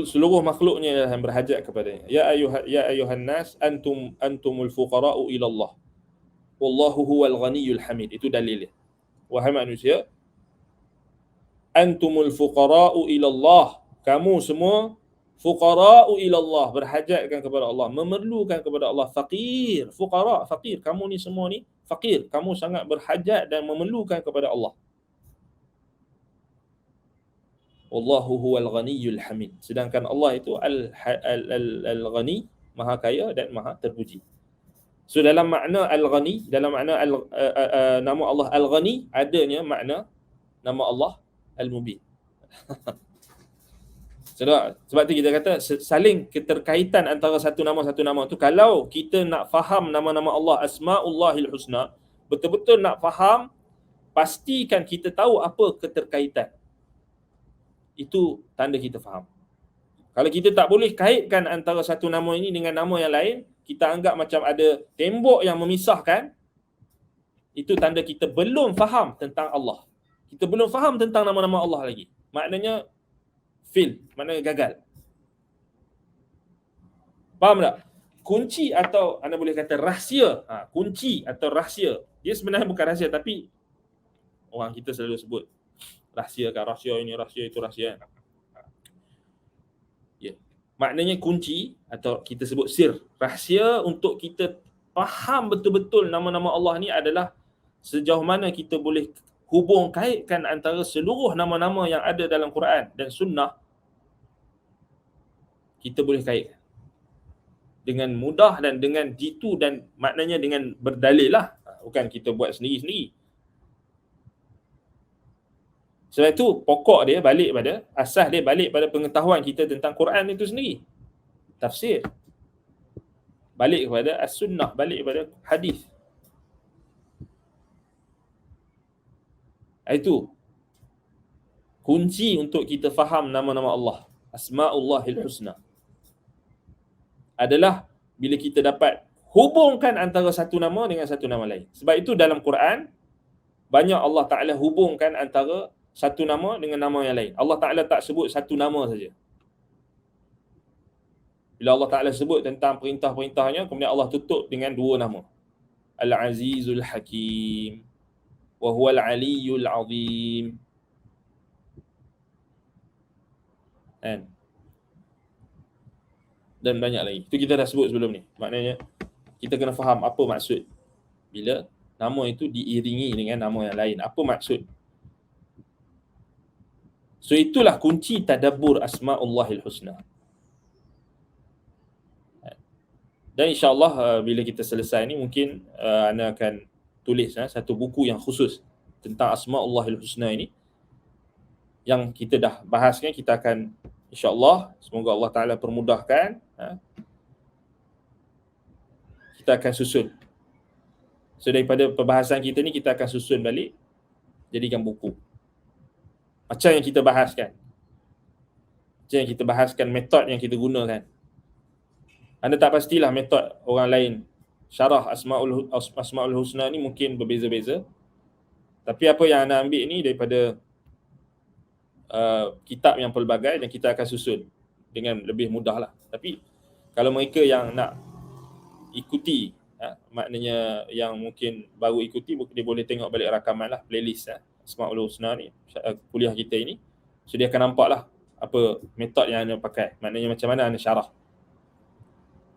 Seluruh makhluknya yang berhajat kepadanya. Ya ayuhan nas, antumul fuqara'u ila Allah. Wallahu huwal ghaniyul hamid. Itu dalilnya. Wahai manusia, antumul fuqara'u ila Allah. Kamu semua fuqara'u ila Allah, berhajatkan kepada Allah, memerlukan kepada Allah. Faqir, fuqara, faqir. Kamu ni semua ni faqir. Kamu sangat berhajat dan memerlukan kepada Allah. Wallahu huwal ghaniyyul hamid. Sedangkan Allah itu al-ghani, maha kaya dan maha terpuji. So dalam makna al-ghani, dalam makna nama Allah al-ghani, adanya makna nama Allah al-mubin. Sebab tu kita kata saling keterkaitan antara satu nama tu. Kalau kita nak faham nama-nama Allah, Asma'ullahil Husna, betul-betul nak faham, pastikan kita tahu apa keterkaitan. Itu tanda kita faham. Kalau kita tak boleh kaitkan antara satu nama ini dengan nama yang lain, kita anggap macam ada tembok yang memisahkan, itu tanda kita belum faham tentang Allah. Kita belum faham tentang nama-nama Allah lagi. Maknanya fail, maknanya gagal. Faham tak? Kunci atau anda boleh kata rahsia, kunci atau rahsia, dia sebenarnya bukan rahsia, tapi orang kita selalu sebut rahsia kan, rahsia ini, rahsia itu, rahsia. Ya. Maknanya kunci atau kita sebut sir, rahsia untuk kita faham betul-betul nama-nama Allah ni adalah sejauh mana kita boleh hubung kaitkan antara seluruh nama-nama yang ada dalam Quran dan Sunnah. Kita boleh kaitkan dengan mudah dan dengan jitu, dan maknanya dengan berdalil lah, bukan kita buat sendiri-sendiri. Sebab itu pokok dia balik pada, asas dia balik pada pengetahuan kita tentang Quran itu sendiri. Tafsir. Balik kepada as-sunnah, balik kepada hadis. Itu kunci untuk kita faham nama-nama Allah, Asma'ullahil Husna, adalah bila kita dapat hubungkan antara satu nama dengan satu nama lain. Sebab itu dalam Quran banyak Allah Ta'ala hubungkan antara satu nama dengan nama yang lain. Allah Ta'ala tak sebut satu nama saja. Bila Allah Ta'ala sebut tentang perintah-perintahnya, kemudian Allah tutup dengan dua nama. Al-Azizul Hakim wa huwal Aliyyul Azim. Kan? Dan banyak lagi. Itu kita dah sebut sebelum ni. Maknanya kita kena faham apa maksud bila nama itu diiringi dengan nama yang lain. Apa maksud? So itulah kunci tadabbur Asma'ullahil Husna. Dan insyaAllah bila kita selesai ni, mungkin Ana akan tulis satu buku yang khusus tentang Asma'ullahil Husna ini. Yang kita dah bahaskan, kita akan insyaAllah, semoga Allah Ta'ala permudahkan, kita akan susun. So daripada perbahasan kita ni, kita akan susun balik, jadikan buku. Macam yang kita bahaskan. Macam yang kita bahaskan, metod yang kita gunakan. Anda tak pastilah metod orang lain syarah Asma'ul Husna ni mungkin berbeza-beza. Tapi apa yang anda ambil ni daripada kitab yang pelbagai, dan kita akan susun dengan lebih mudah lah. Tapi kalau mereka yang nak ikuti, maknanya yang mungkin baru ikuti, dia boleh tengok balik rakaman lah, playlist Asma'ul Husna ni, kuliah kita ini. So dia akan nampak lah apa metod yang anda pakai, maknanya macam mana anda syarah.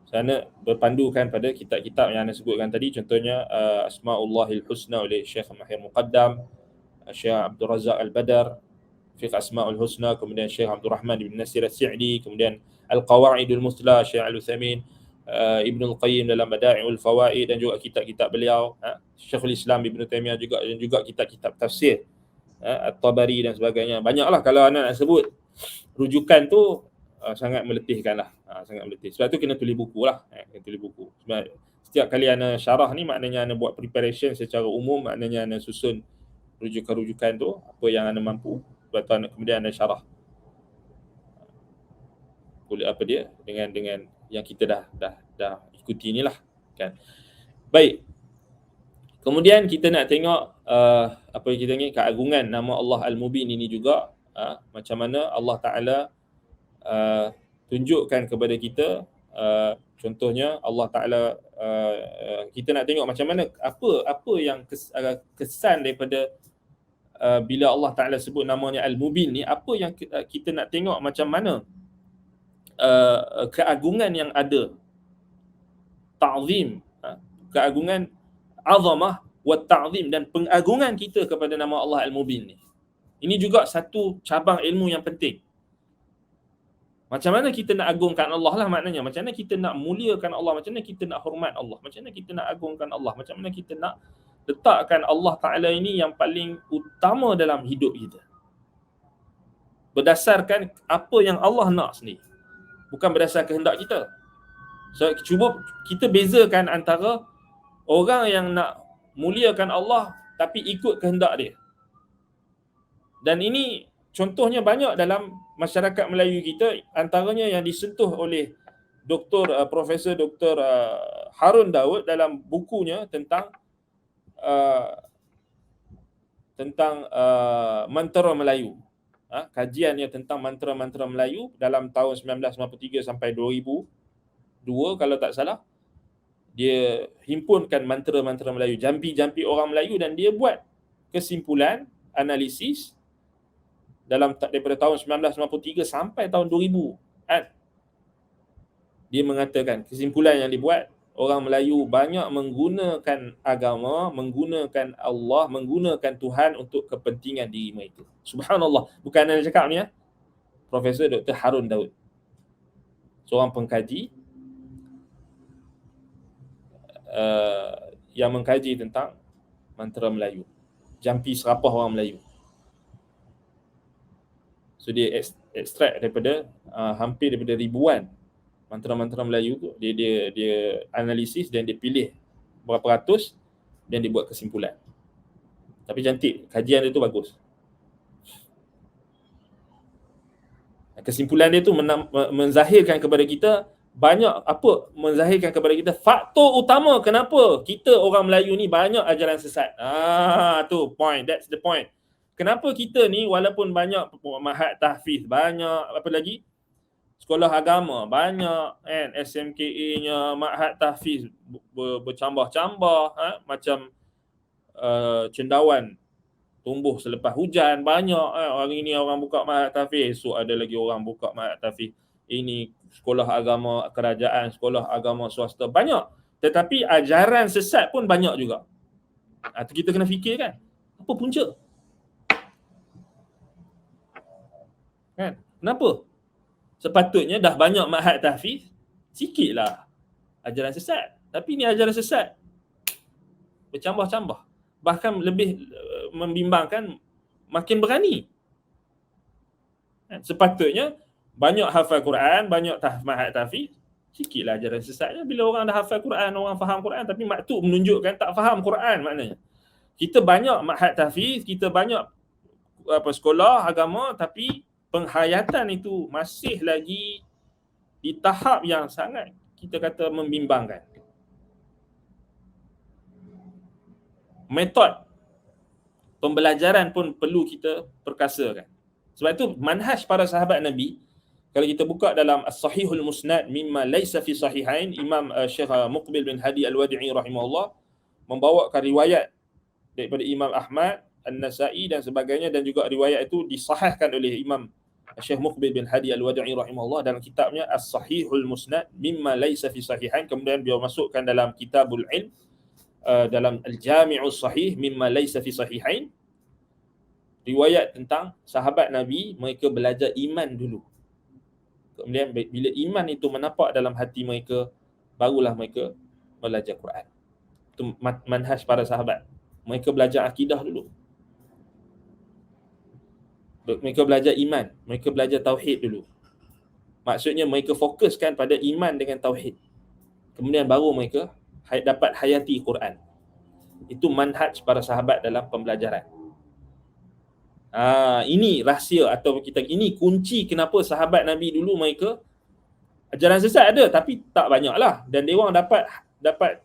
Sana berpandukan pada kitab-kitab yang anda sebutkan tadi, contohnya Asma'ullahil Husna oleh Syekh Mahir Muqaddam, Syekh Abdul Razak Al-Badar, Fiqh Asma'ul Husna, kemudian Syekh Abdul Rahman bin Nasir As-Sa'di, kemudian Al-Qawaidul Muthla Syekh Al-Utsaimin, Ibn Al-Qayyim dalam Bada'iul Fawaid, dan juga kitab-kitab beliau, Syekhul Islam Ibn Taimiyah juga, dan juga kitab-kitab tafsir, At-Tabari dan sebagainya. Banyaklah kalau anda nak sebut. rujukan tu sangat meletihkan lah. Sangat meletih. Sebab tu kena tulis buku lah. Kena tulis buku. Sebab setiap kali ana syarah ni maknanya ana buat preparation secara umum, maknanya ana susun rujukan-rujukan tu, apa yang ana mampu. Lepas tu kemudian ana syarah. Boleh apa dia dengan yang kita dah ikuti ni lah kan. Baik. Kemudian kita nak tengok apa yang kita ni, keagungan nama Allah Al-Mubin ini juga, macam mana Allah Taala tunjukkan kepada kita, contohnya Allah Taala, kita nak tengok macam mana apa yang kesan daripada bila Allah Taala sebut namanya Al-Mubin ni, apa yang kita nak tengok macam mana keagungan yang ada, ta'zim, keagungan, azamah wa ta'zim, dan pengagungan kita kepada nama Allah Al-Mubin ni. Ini juga satu cabang ilmu yang penting. Macam mana kita nak agungkan Allah lah maknanya. Macam mana kita nak muliakan Allah, macam mana kita nak hormat Allah, macam mana kita nak agungkan Allah, macam mana kita nak letakkan Allah Ta'ala ini yang paling utama dalam hidup kita. Berdasarkan apa yang Allah nak sendiri, bukan berdasar kehendak kita. So, cuba kita bezakan antara orang yang nak muliakan Allah tapi ikut kehendak dia. Dan ini contohnya banyak dalam masyarakat Melayu kita, antaranya yang disentuh oleh Profesor Dr. Harun Daud dalam bukunya tentang mantra Melayu. Kajiannya tentang mantra-mantra Melayu dalam tahun 1993 sampai 2002 kalau tak salah. Dia himpunkan mantra-mantra Melayu, jampi-jampi orang Melayu, dan dia buat kesimpulan, analisis daripada tahun 1993 sampai tahun 2000. Dia mengatakan, kesimpulan yang dibuat, orang Melayu banyak menggunakan agama, menggunakan Allah, menggunakan Tuhan untuk kepentingan diri mereka. Subhanallah. Bukan saya cakap ni, Profesor Dr. Harun Daud, seorang pengkaji yang mengkaji tentang mantra Melayu, jampi serapah orang Melayu. So dia ekstrak daripada hampir daripada ribuan mantra-mantra Melayu tu, dia analisis dan dia pilih berapa ratus dan dia buat kesimpulan. Tapi cantik, kajian dia tu bagus. Kesimpulan dia tu menzahirkan kepada kita menzahirkan kepada kita faktor utama kenapa kita orang Melayu ni banyak ajaran sesat. Tu point, that's the point. Kenapa kita ni walaupun banyak mahat tahfiz, banyak apa lagi, sekolah agama banyak kan, SMKA-nya, mahat tahfiz bercambah-cambah, macam cendawan tumbuh selepas hujan, banyak. Hari ni orang buka mahat tahfiz, esok ada lagi orang buka mahat tahfiz. Ini sekolah agama kerajaan, sekolah agama swasta, banyak. Tetapi ajaran sesat pun banyak juga. Kita kena fikir kan, apa punca? Kan? Kenapa? Sepatutnya dah banyak mahat tahfiz, sikitlah ajaran sesat. Tapi ni ajaran sesat bercambah-cambah. Bahkan lebih membimbangkan, makin berani. Sepatutnya banyak hafal Quran, banyak mahat tahfiz, sikitlah ajaran sesatnya. Bila orang dah hafal Quran, orang faham Quran, tapi maktub menunjukkan tak faham Quran maknanya. Kita banyak mahat tahfiz, kita banyak sekolah agama, tapi penghayatan itu masih lagi di tahap yang sangat, kita kata, membimbangkan. Metod pembelajaran pun perlu kita perkasakan. Sebab itu manhaj para sahabat Nabi, kalau kita buka dalam As-Sahihul Musnad mimma laysa fi sahihain, Imam Syekh Muqbil bin Hadi Al-Wadi'i rahimahullah membawakan riwayat daripada Imam Ahmad, An-Nasa'i dan sebagainya, dan juga riwayat itu disahihkan oleh Imam Syekh Muqbil bin Hadi Al-Wadi'i rahimahullah dalam kitabnya As-Sahihul Musnad mimma laysa fi sahihain. Kemudian beliau masukkan dalam Kitabul Ilm, dalam Al-Jami'us Sahih mimma laysa fi sahihain, riwayat tentang sahabat Nabi, mereka belajar iman dulu. Kemudian bila iman itu menapak dalam hati mereka, barulah mereka belajar Quran. Itu manhaj para sahabat. Mereka belajar akidah dulu. Mereka belajar iman, mereka belajar tauhid dulu. Maksudnya mereka fokuskan pada iman dengan tauhid. Kemudian baru mereka dapat hayati Quran. Itu manhaj para sahabat dalam pembelajaran. Ini rahsia atau ini kunci kenapa sahabat Nabi dulu mereka ajaran sesat ada tapi tak banyak lah, dan dia orang dapat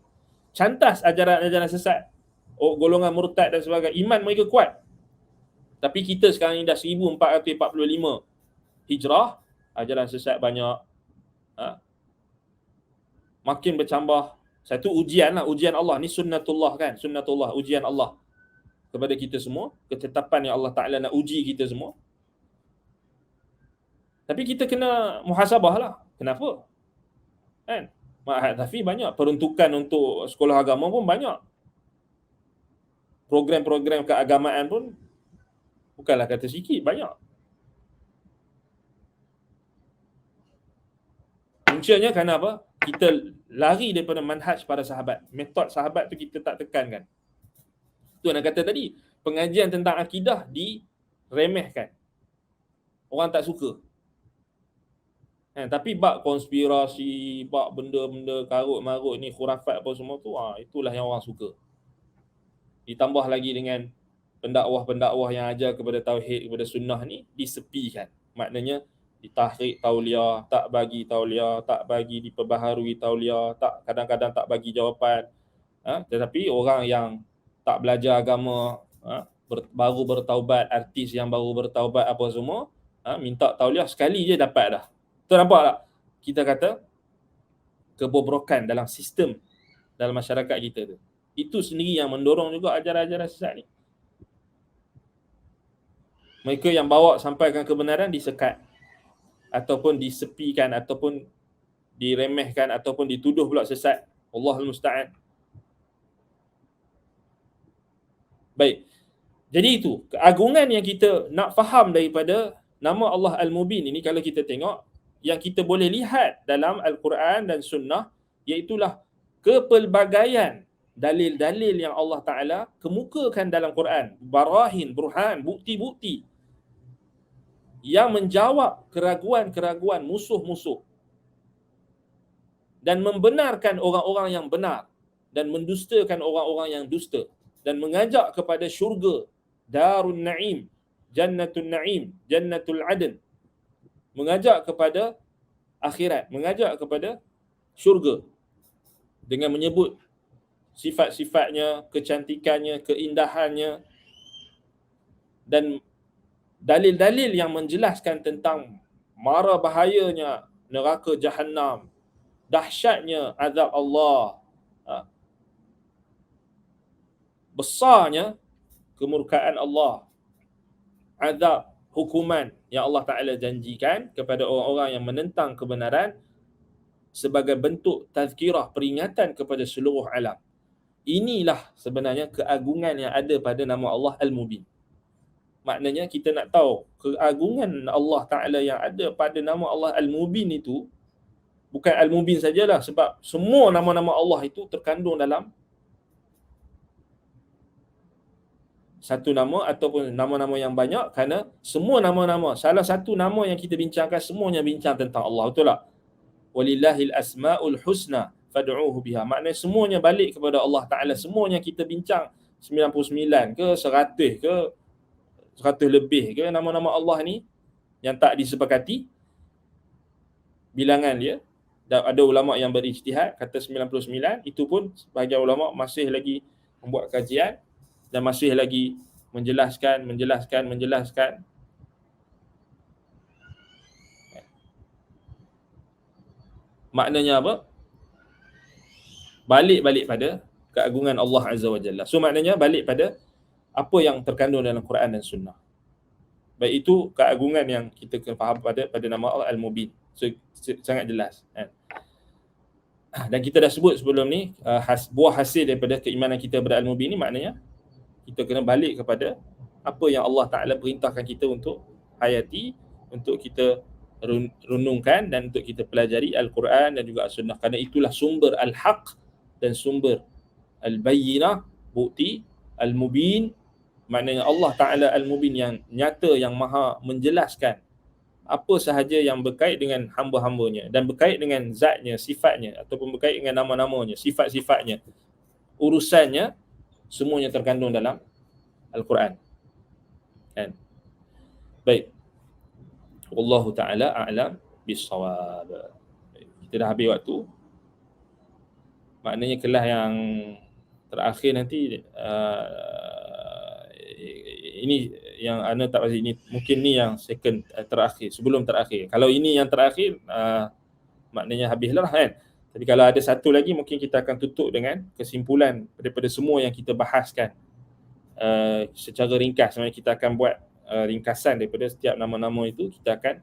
cantas ajaran-ajaran sesat, golongan murtad dan sebagainya. Iman mereka kuat. Tapi kita sekarang ni dah 1445 Hijrah, ajaran sesat banyak, makin bercambah. Satu ujian lah, ujian Allah ni, sunnatullah kan, sunnatullah, ujian Allah kepada kita semua, ketetapan yang Allah Ta'ala nak uji kita semua. Tapi kita kena muhasabah lah. Kenapa? Kan? Ma'had Tahfiz banyak, peruntukan untuk sekolah agama pun banyak, program-program keagamaan pun bukanlah kata sikit, banyak. Puncanya kerana apa? Kita lari daripada manhaj para sahabat. Metod sahabat tu kita tak tekankan. Tu nak kata tadi, pengajian tentang akidah diremehkan. Orang tak suka. Tapi bab konspirasi, bab benda-benda karut-marut ni, khurafat apa semua tu, itulah yang orang suka. Ditambah lagi dengan pendakwah-pendakwah yang ajar kepada tauhid, kepada sunnah ni disepikan. Maknanya ditahrik tauliah, tak bagi tauliah, tak bagi diperbaharui tauliah, tak, kadang-kadang tak bagi jawapan. Tetapi orang yang tak belajar agama, baru bertaubat, artis yang baru bertaubat apa semua, minta tauliah sekali je dapat dah. Tu nampak tak? Kita kata kebobrokan dalam sistem dalam masyarakat kita tu. Itu sendiri yang mendorong juga ajaran-ajaran sesat ni. Mereka yang bawa sampaikan kebenaran disekat, ataupun disepikan, ataupun diremehkan, ataupun dituduh pula sesat. Allahul musta'an. Baik. Jadi itu keagungan yang kita nak faham daripada nama Allah Al-Mubin ini. Kalau kita tengok, yang kita boleh lihat dalam Al-Quran dan Sunnah, iaitulah kepelbagaian dalil-dalil yang Allah Ta'ala kemukakan dalam Quran. Barahin, burhan, bukti-bukti yang menjawab keraguan-keraguan musuh-musuh dan membenarkan orang-orang yang benar dan mendustakan orang-orang yang dusta, dan mengajak kepada syurga, Darun Na'im, Jannatul Na'im, Jannatul Adn, mengajak kepada akhirat, mengajak kepada syurga dengan menyebut sifat-sifatnya, kecantikannya, keindahannya, dan dalil-dalil yang menjelaskan tentang mara bahayanya neraka Jahannam, dahsyatnya azab Allah, besarnya kemurkaan Allah, azab, hukuman yang Allah Ta'ala janjikan kepada orang-orang yang menentang kebenaran sebagai bentuk tazkirah, peringatan kepada seluruh alam. Inilah sebenarnya keagungan yang ada pada nama Allah Al-Mubin. Maknanya kita nak tahu keagungan Allah Ta'ala yang ada pada nama Allah Al-Mubin itu, bukan Al-Mubin sajalah, sebab semua nama-nama Allah itu terkandung dalam satu nama ataupun nama-nama yang banyak, kerana semua nama-nama, salah satu nama yang kita bincangkan, semuanya bincang tentang Allah. Betul tak? Walillahil asma'ul husna fad'uhu biha. Maknanya semuanya balik kepada Allah Ta'ala. Semuanya kita bincang 99 ke 100 ke 100 lebih ke nama-nama Allah ni yang tak disepakati bilangan dia. Dan ada ulama yang berijtihad kata 99, itu pun sebahagian ulama masih lagi membuat kajian dan masih lagi menjelaskan. Maknanya apa? Balik pada keagungan Allah Azza wa Jalla. So maknanya balik pada apa yang terkandung dalam Quran dan Sunnah. Baik, itu keagungan yang kita kena faham pada nama Allah Al-Mubin. So sangat jelas. Dan kita dah sebut sebelum ni, buah hasil daripada keimanan kita kepada Al-Mubin ni, maknanya kita kena balik kepada apa yang Allah Ta'ala perintahkan kita untuk hayati, untuk kita renungkan dan untuk kita pelajari Al-Quran dan juga As-Sunnah. Kerana itulah sumber Al-Haq dan sumber Al-Bayyinah, bukti, Al-Mubin, Maknanya Allah Ta'ala Al-Mubin yang nyata, yang maha menjelaskan apa sahaja yang berkait dengan hamba-hambanya dan berkait dengan zatnya, sifatnya, ataupun berkait dengan nama-namanya, sifat-sifatnya, urusannya, semuanya terkandung dalam Al-Quran. Kan? Baik. Wallahu Ta'ala a'lam bis-shawab. Kita dah habis waktu. Maknanya kelas yang terakhir nanti ini yang Ana tak pasti, ini mungkin ni yang second terakhir, sebelum terakhir. Kalau ini yang terakhir maknanya habislah kan. Tapi kalau ada satu lagi mungkin kita akan tutup dengan kesimpulan daripada semua yang kita bahaskan secara ringkas. Sebenarnya kita akan buat ringkasan daripada setiap nama-nama itu. Kita akan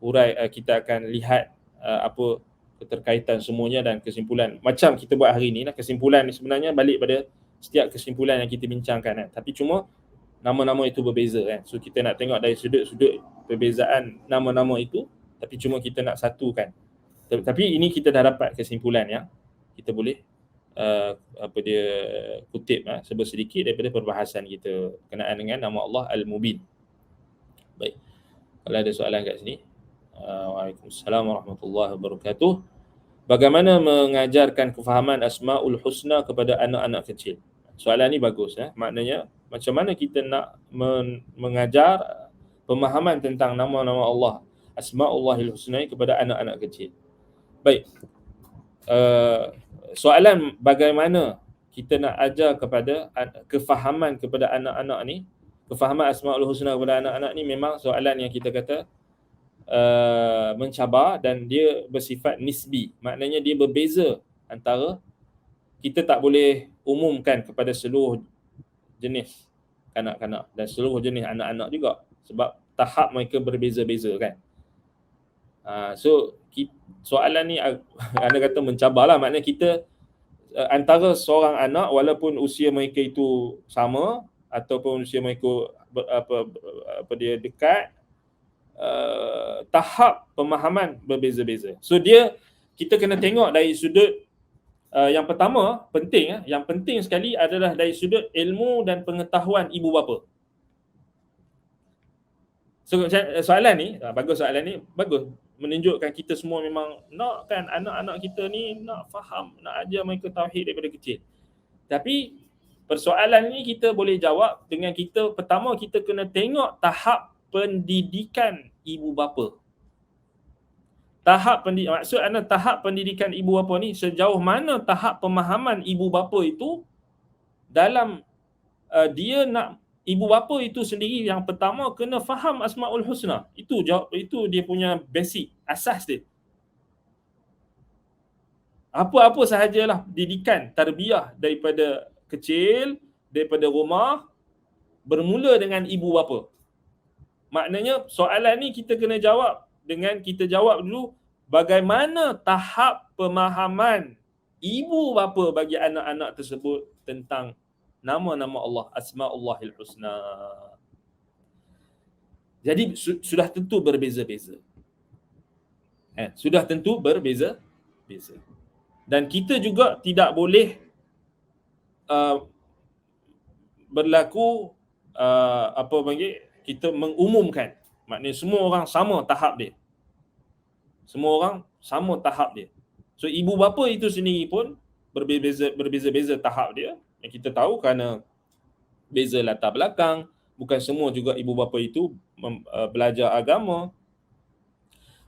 urai, kita akan lihat apa keterkaitan semuanya dan kesimpulan. Macam kita buat hari ni lah, kesimpulan ni sebenarnya balik pada setiap kesimpulan yang kita bincangkan kan. Tapi cuma nama-nama itu berbeza kan. So kita nak tengok dari sudut-sudut perbezaan nama-nama itu, tapi cuma kita nak satukan. Tapi ini kita dah dapat kesimpulan yang kita boleh apa dia kutip sedikit daripada perbahasan kita berkenaan dengan nama Allah Al-Mubin. Baik. Kalau ada soalan kat sini. Waalaikumsalam warahmatullahi wabarakatuh. Bagaimana mengajarkan kefahaman Asmaul Husna kepada anak-anak kecil? Soalan ni bagus. Maknanya macam mana kita nak mengajar pemahaman tentang nama-nama Allah, Asmaullahil Husna kepada anak-anak kecil. Baik. Soalan bagaimana kita nak ajar kepada kefahaman kepada anak-anak ni, kefahaman Asmaul Husna kepada anak-anak ni memang soalan yang kita kata mencabar dan dia bersifat nisbi. Maknanya dia berbeza antara, kita tak boleh umumkan kepada seluruh jenis kanak-kanak dan seluruh jenis anak-anak juga, sebab tahap mereka berbeza-beza kan. So soalan ni anda kata mencabarlah, maknanya kita antara seorang anak walaupun usia mereka itu sama ataupun usia mereka apa dia dekat, tahap pemahaman berbeza-beza. So kita kena tengok dari sudut yang pertama penting, yang penting sekali adalah dari sudut ilmu dan pengetahuan ibu bapa. So soalan ni bagus, soalan ni bagus, menunjukkan kita semua memang nak kan anak-anak kita ni nak faham, nak ajar mereka tauhid daripada kecil. Tapi persoalan ni kita boleh jawab dengan kita, pertama kita kena tengok tahap pendidikan ibu bapa. Maksud anda tahap pendidikan ibu bapa ni sejauh mana tahap pemahaman ibu bapa itu dalam dia nak, ibu bapa itu sendiri yang pertama kena faham Asmaul Husna. Itu dia punya basic, asas dia. Apa-apa sahajalah didikan, tarbiyah daripada kecil, daripada rumah, bermula dengan ibu bapa. Maknanya soalan ni kita kena jawab dengan kita jawab dulu bagaimana tahap pemahaman ibu bapa bagi anak-anak tersebut tentang nama-nama Allah, Asmaullahil Husna. Jadi sudah tentu berbeza-beza. Sudah tentu berbeza-beza. Dan kita juga tidak boleh berlaku kita mengumumkan. Maknanya semua orang sama tahap dia. Semua orang sama tahap dia. So ibu bapa itu sendiri pun berbeza-beza tahap dia. Yang kita tahu kerana beza latar belakang. Bukan semua juga ibu bapa itu belajar agama.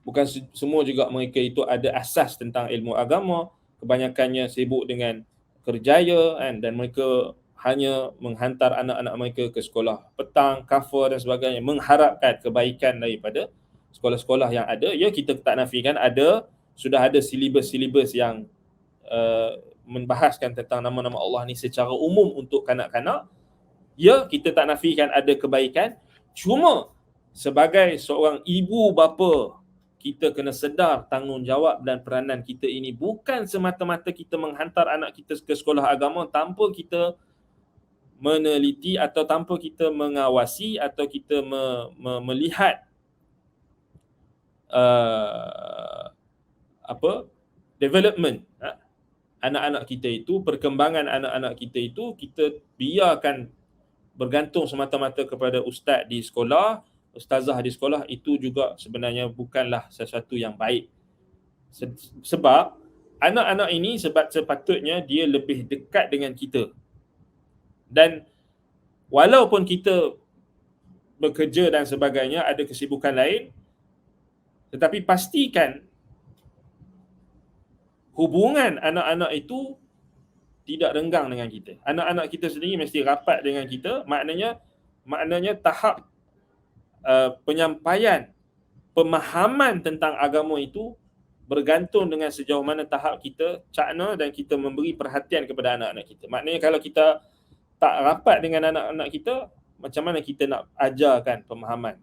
Bukan semua juga mereka itu ada asas tentang ilmu agama. Kebanyakannya sibuk dengan kerjaya kan, dan mereka hanya menghantar anak-anak mereka ke sekolah petang, kafar dan sebagainya, mengharapkan kebaikan daripada sekolah-sekolah yang ada. Ya, kita tak nafikan sudah ada silibus-silibus yang membahaskan tentang nama-nama Allah ni secara umum untuk kanak-kanak. Ya, kita tak nafikan ada kebaikan. Cuma sebagai seorang ibu bapa, kita kena sedar tanggungjawab dan peranan kita ini bukan semata-mata kita menghantar anak kita ke sekolah agama tanpa kita meneliti atau tanpa kita mengawasi atau kita melihat development anak-anak kita itu, perkembangan anak-anak kita itu, kita biarkan bergantung semata-mata kepada ustaz di sekolah, ustazah di sekolah, itu juga sebenarnya bukanlah sesuatu yang baik. Sebab anak-anak ini sepatutnya dia lebih dekat dengan kita. Dan walaupun kita bekerja dan sebagainya, ada kesibukan lain, tetapi pastikan hubungan anak-anak itu tidak renggang dengan kita. Anak-anak kita sendiri mesti rapat dengan kita. Maknanya tahap penyampaian pemahaman tentang agama itu bergantung dengan sejauh mana tahap kita cakna dan kita memberi perhatian kepada anak-anak kita. Maknanya kalau kita tak rapat dengan anak-anak kita, macam mana kita nak ajarkan pemahaman?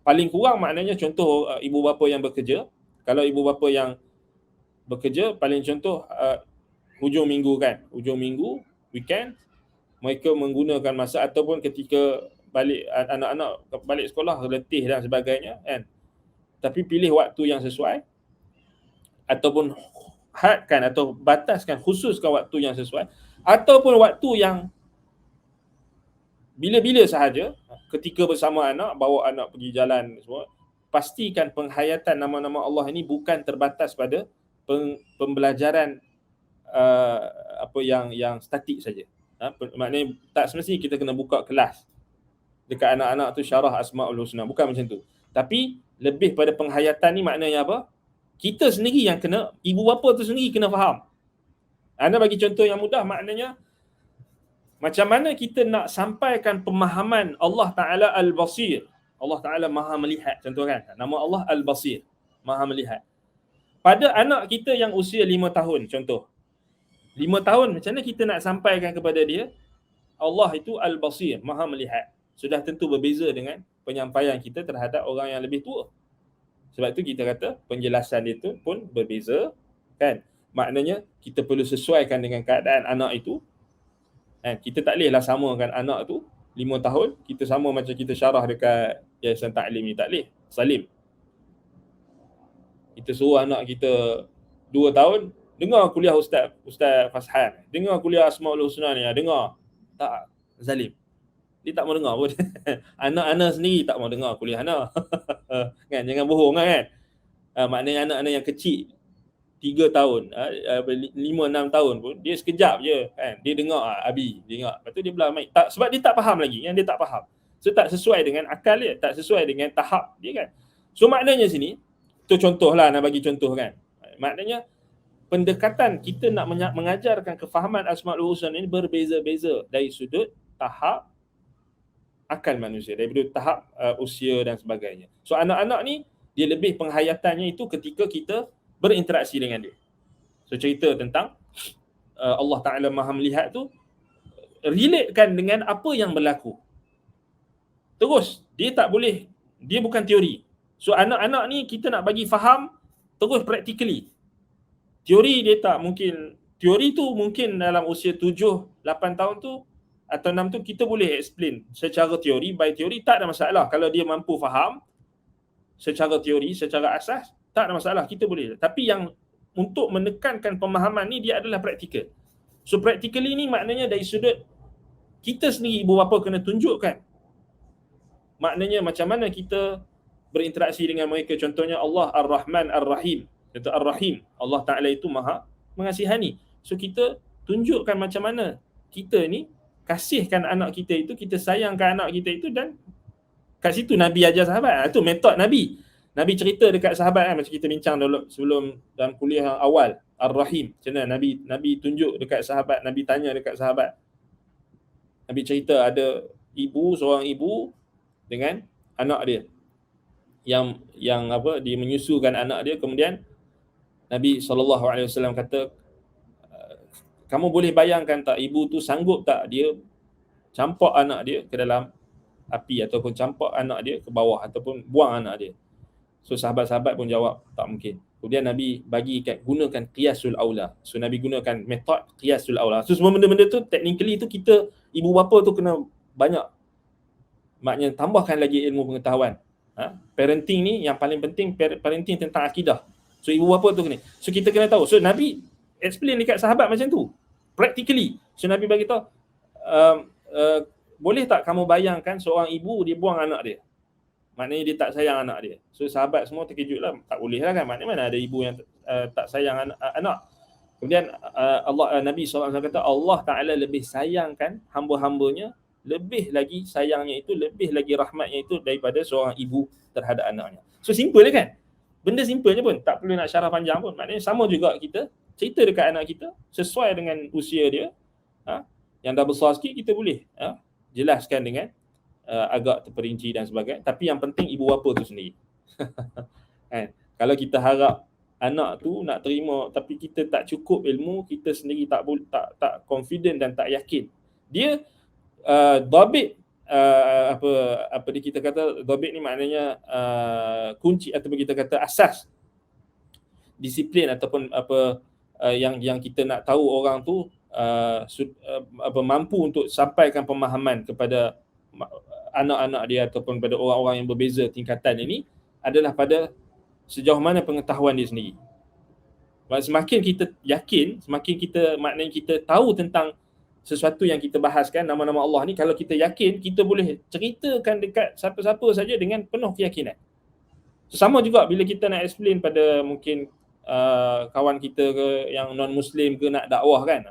Paling kurang maknanya contoh ibu bapa yang bekerja. Kalau ibu bapa yang bekerja, paling contoh hujung minggu kan, hujung minggu, weekend, mereka menggunakan masa ataupun ketika balik anak-anak balik sekolah letih dan sebagainya kan, tapi pilih waktu yang sesuai ataupun hadkan atau bataskan, khususkan waktu yang sesuai ataupun waktu yang bila-bila sahaja ketika bersama anak, bawa anak pergi jalan semua. Pastikan penghayatan nama-nama Allah ini bukan terbatas pada pembelajaran apa yang statik saja. Maknanya tak semestinya kita kena buka kelas dekat anak-anak tu syarah Asmaul Husna, bukan macam tu. Tapi lebih pada penghayatan ni maknanya apa? Kita sendiri yang kena, ibu bapa tu sendiri kena faham. Anda bagi contoh yang mudah, maknanya macam mana kita nak sampaikan pemahaman Allah Ta'ala Al-Basir. Allah Ta'ala Maha Melihat, contoh kan. Nama Allah Al-Basir, Maha Melihat. Pada anak kita yang usia 5 tahun, contoh. 5 tahun, macam mana kita nak sampaikan kepada dia Allah itu Al-Basir, Maha Melihat? Sudah tentu berbeza dengan penyampaian kita terhadap orang yang lebih tua. Sebab tu kita kata penjelasan dia tu pun berbeza kan. Maknanya kita perlu sesuaikan dengan keadaan anak itu. Kita tak bolehlah samakan anak tu 5 tahun, kita sama macam kita syarah dekat Yayasan Ta'lim ni, tak boleh. Salim. Kita suruh anak kita 2 tahun, dengar kuliah Ustaz Fashan, dengar kuliah Asmaul Husna ni, dengar. Tak, zalim. Dia tak mau dengar pun. Anak-anak sendiri tak mau dengar kuliah anak. Kan, jangan bohong kan. Maknanya anak-anak yang kecil 3 tahun, 5-6 tahun pun, dia sekejap je kan, dia dengar Abi, dia dengar. Lepas tu dia belah mic. Sebab dia tak faham lagi, yang dia tak faham. So tak sesuai dengan akal dia, tak sesuai dengan tahap dia kan. So maknanya sini, tu contohlah, nak bagi contoh kan. Maknanya pendekatan kita nak mengajarkan kefahaman Asmaul Husna ini berbeza-beza dari sudut tahap akal manusia, daripada tahap usia dan sebagainya. So anak-anak ni, dia lebih penghayatannya itu ketika kita berinteraksi dengan dia. So cerita tentang Allah Ta'ala Maha Melihat tu, relatekan dengan apa yang berlaku. Terus, dia tak boleh, dia bukan teori. So anak-anak ni kita nak bagi faham terus practically. Teori dia tak mungkin, teori tu mungkin dalam usia 7-8 tahun tu atau 6 tu kita boleh explain secara teori, by teori tak ada masalah. Kalau dia mampu faham secara teori, secara asas, tak ada masalah, kita boleh. Tapi yang untuk menekankan pemahaman ni, dia adalah praktikal. So practically ni maknanya dari sudut kita sendiri, ibu bapa kena tunjukkan maknanya macam mana kita berinteraksi dengan mereka. Contohnya Allah Ar-Rahman Ar-Rahim. Contoh Ar-Rahim, Allah Ta'ala itu Maha Mengasihani. So kita tunjukkan macam mana kita ni kasihkan anak kita itu, kita sayangkan anak kita itu. Dan kat situ Nabi ajar sahabat. Itu metod Nabi. Nabi cerita dekat sahabat kan, macam kita bincang dulu sebelum dalam kuliah awal, Ar-Rahim. Macam mana Nabi tunjuk dekat sahabat, Nabi tanya dekat sahabat. Nabi cerita ada seorang ibu dengan anak dia yang apa, dia menyusukan anak dia. Kemudian Nabi SAW kata, kamu boleh bayangkan tak, ibu tu sanggup tak dia campak anak dia ke dalam api, ataupun campak anak dia ke bawah, ataupun buang anak dia. So sahabat-sahabat pun jawab tak mungkin. Kemudian Nabi gunakan qiyasul aula. So Nabi gunakan metod qiyasul aula. So semua benda-benda tu technically tu kita, ibu bapa tu kena banyak, maknanya tambahkan lagi ilmu pengetahuan. Parenting ni yang paling penting, parenting tentang akidah. So ibu bapa tu kena. So kita kena tahu. So Nabi explain dekat sahabat macam tu, practically. So Nabi bagi tahu boleh tak kamu bayangkan seorang ibu dia buang anak dia? Maknanya dia tak sayang anak dia. So sahabat semua terkejut lah. Tak boleh lah kan. Maknanya mana ada ibu yang tak sayang anak. Kemudian Nabi SAW kata Allah Ta'ala lebih sayangkan hamba-hambanya, lebih lagi sayangnya itu, lebih lagi rahmatnya itu daripada seorang ibu terhadap anaknya. So simple je kan? Benda simple je pun. Tak perlu nak syarah panjang pun. Maknanya sama juga kita cerita dekat anak kita sesuai dengan usia dia. Yang dah besar sikit kita boleh jelaskan dengan agak terperinci dan sebagainya. Tapi yang penting ibu bapa tu sendiri. Kalau kita harap anak tu nak terima tapi kita tak cukup ilmu, kita sendiri tak confident dan tak yakin. Dia dhabit apa dia kita kata dhabit ni maknanya kunci ataupun kita kata asas disiplin ataupun apa yang kita nak tahu orang tu mampu untuk sampaikan pemahaman kepada anak-anak dia ataupun pada orang-orang yang berbeza tingkatan ini adalah pada sejauh mana pengetahuan dia sendiri. Semakin kita yakin, semakin kita maknanya kita tahu tentang sesuatu yang kita bahaskan, nama-nama Allah ni, kalau kita yakin, kita boleh ceritakan dekat siapa-siapa saja dengan penuh keyakinan. Sama juga bila kita nak explain pada mungkin kawan kita ke yang non-Muslim ke nak dakwah kan,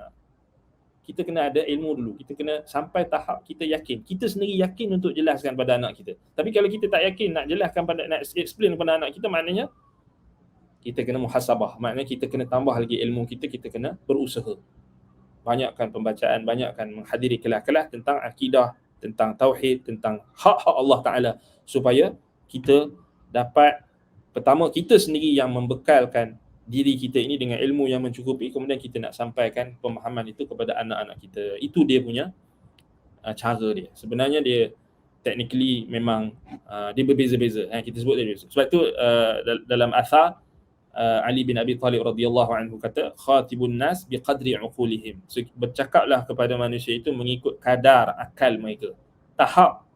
kita kena ada ilmu dulu. Kita kena sampai tahap kita yakin. Kita sendiri yakin untuk jelaskan pada anak kita. Tapi kalau kita tak yakin nak jelaskan nak explain kepada anak kita, maknanya kita kena muhasabah. Maknanya kita kena tambah lagi ilmu kita kena berusaha. Banyakkan pembacaan, banyakkan menghadiri kelas-kelas tentang akidah, tentang tauhid, tentang hak-hak Allah Ta'ala, supaya kita dapat, pertama kita sendiri yang membekalkan diri kita ini dengan ilmu yang mencukupi, kemudian kita nak sampaikan pemahaman itu kepada anak-anak kita. Itu dia punya cara dia. Sebenarnya dia technically memang dia berbeza-beza. Kita sebut dia berbeza. Sebab tu dalam athar Ali bin Abi Talib radhiyallahu anhu kata, khatibun nas biqadri uqulihim. So, bercakaplah kepada manusia itu mengikut kadar akal mereka, tahap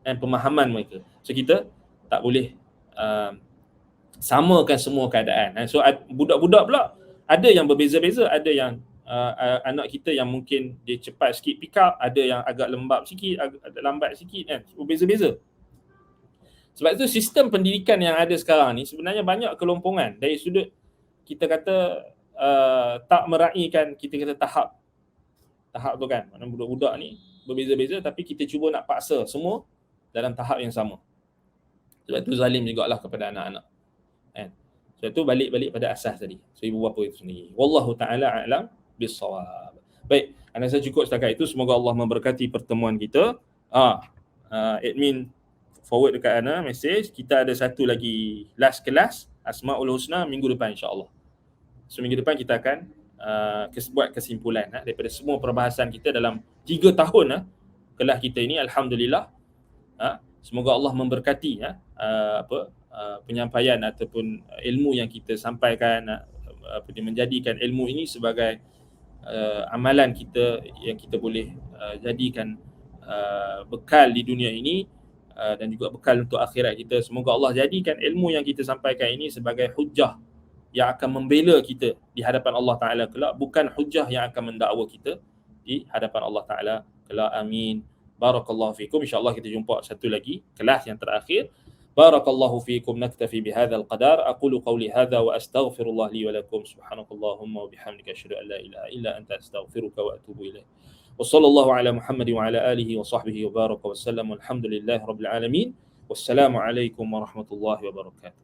dan pemahaman mereka. So kita tak boleh samakan semua keadaan. So budak-budak pula ada yang berbeza-beza, ada yang anak kita yang mungkin dia cepat sikit pick up, ada yang agak lembab sikit, agak lambat sikit kan. Berbeza-beza. Sebab itu sistem pendidikan yang ada sekarang ni sebenarnya banyak kelompongan dari sudut kita kata tak meraihkan kita kata tahap tu kan. Mana budak-budak ni berbeza-beza tapi kita cuba nak paksa semua dalam tahap yang sama. Sebab itu zalim jugalah kepada anak-anak. Sebab itu balik pada asas tadi. So ibu bapa itu sendiri. Wallahu ta'ala a'lam bis-shawab. Baik, anda saya cukup setakat itu. Semoga Allah memberkati pertemuan kita. Admin forward dekat Ana message, kita ada satu lagi last kelas Asmaul Husna minggu depan insya-Allah. So minggu depan kita akan buat kesimpulan daripada semua perbahasan kita dalam 3 tahun kelas kita ini. Alhamdulillah. Semoga Allah memberkati penyampaian ataupun ilmu yang kita sampaikan, menjadikan ilmu ini sebagai amalan kita yang kita boleh jadikan bekal di dunia ini dan juga bekal untuk akhirat kita. Semoga Allah jadikan ilmu yang kita sampaikan ini sebagai hujjah yang akan membela kita di hadapan Allah Ta'ala kelak, bukan hujjah yang akan mendakwa kita di hadapan Allah Ta'ala kelak. Amin. Barakallahu fikum. InsyaAllah kita jumpa satu lagi kelas yang terakhir. Barakallahu fikum. Naktafi bihadzal qadar. Aqulu qawli hadza wa astaghfirullah li wa lakum. Subhanakallahumma wa bihamdika asyhadu an la ilaha illa anta astaghfiruka wa atubu ilaik. Wa sallallahu ala Muhammad wa ala alihi wa sahbihi wa baraka wa sallam. Walhamdulillahi rabbil alamin. Wassalamu alaikum warahmatullahi wabarakatuh.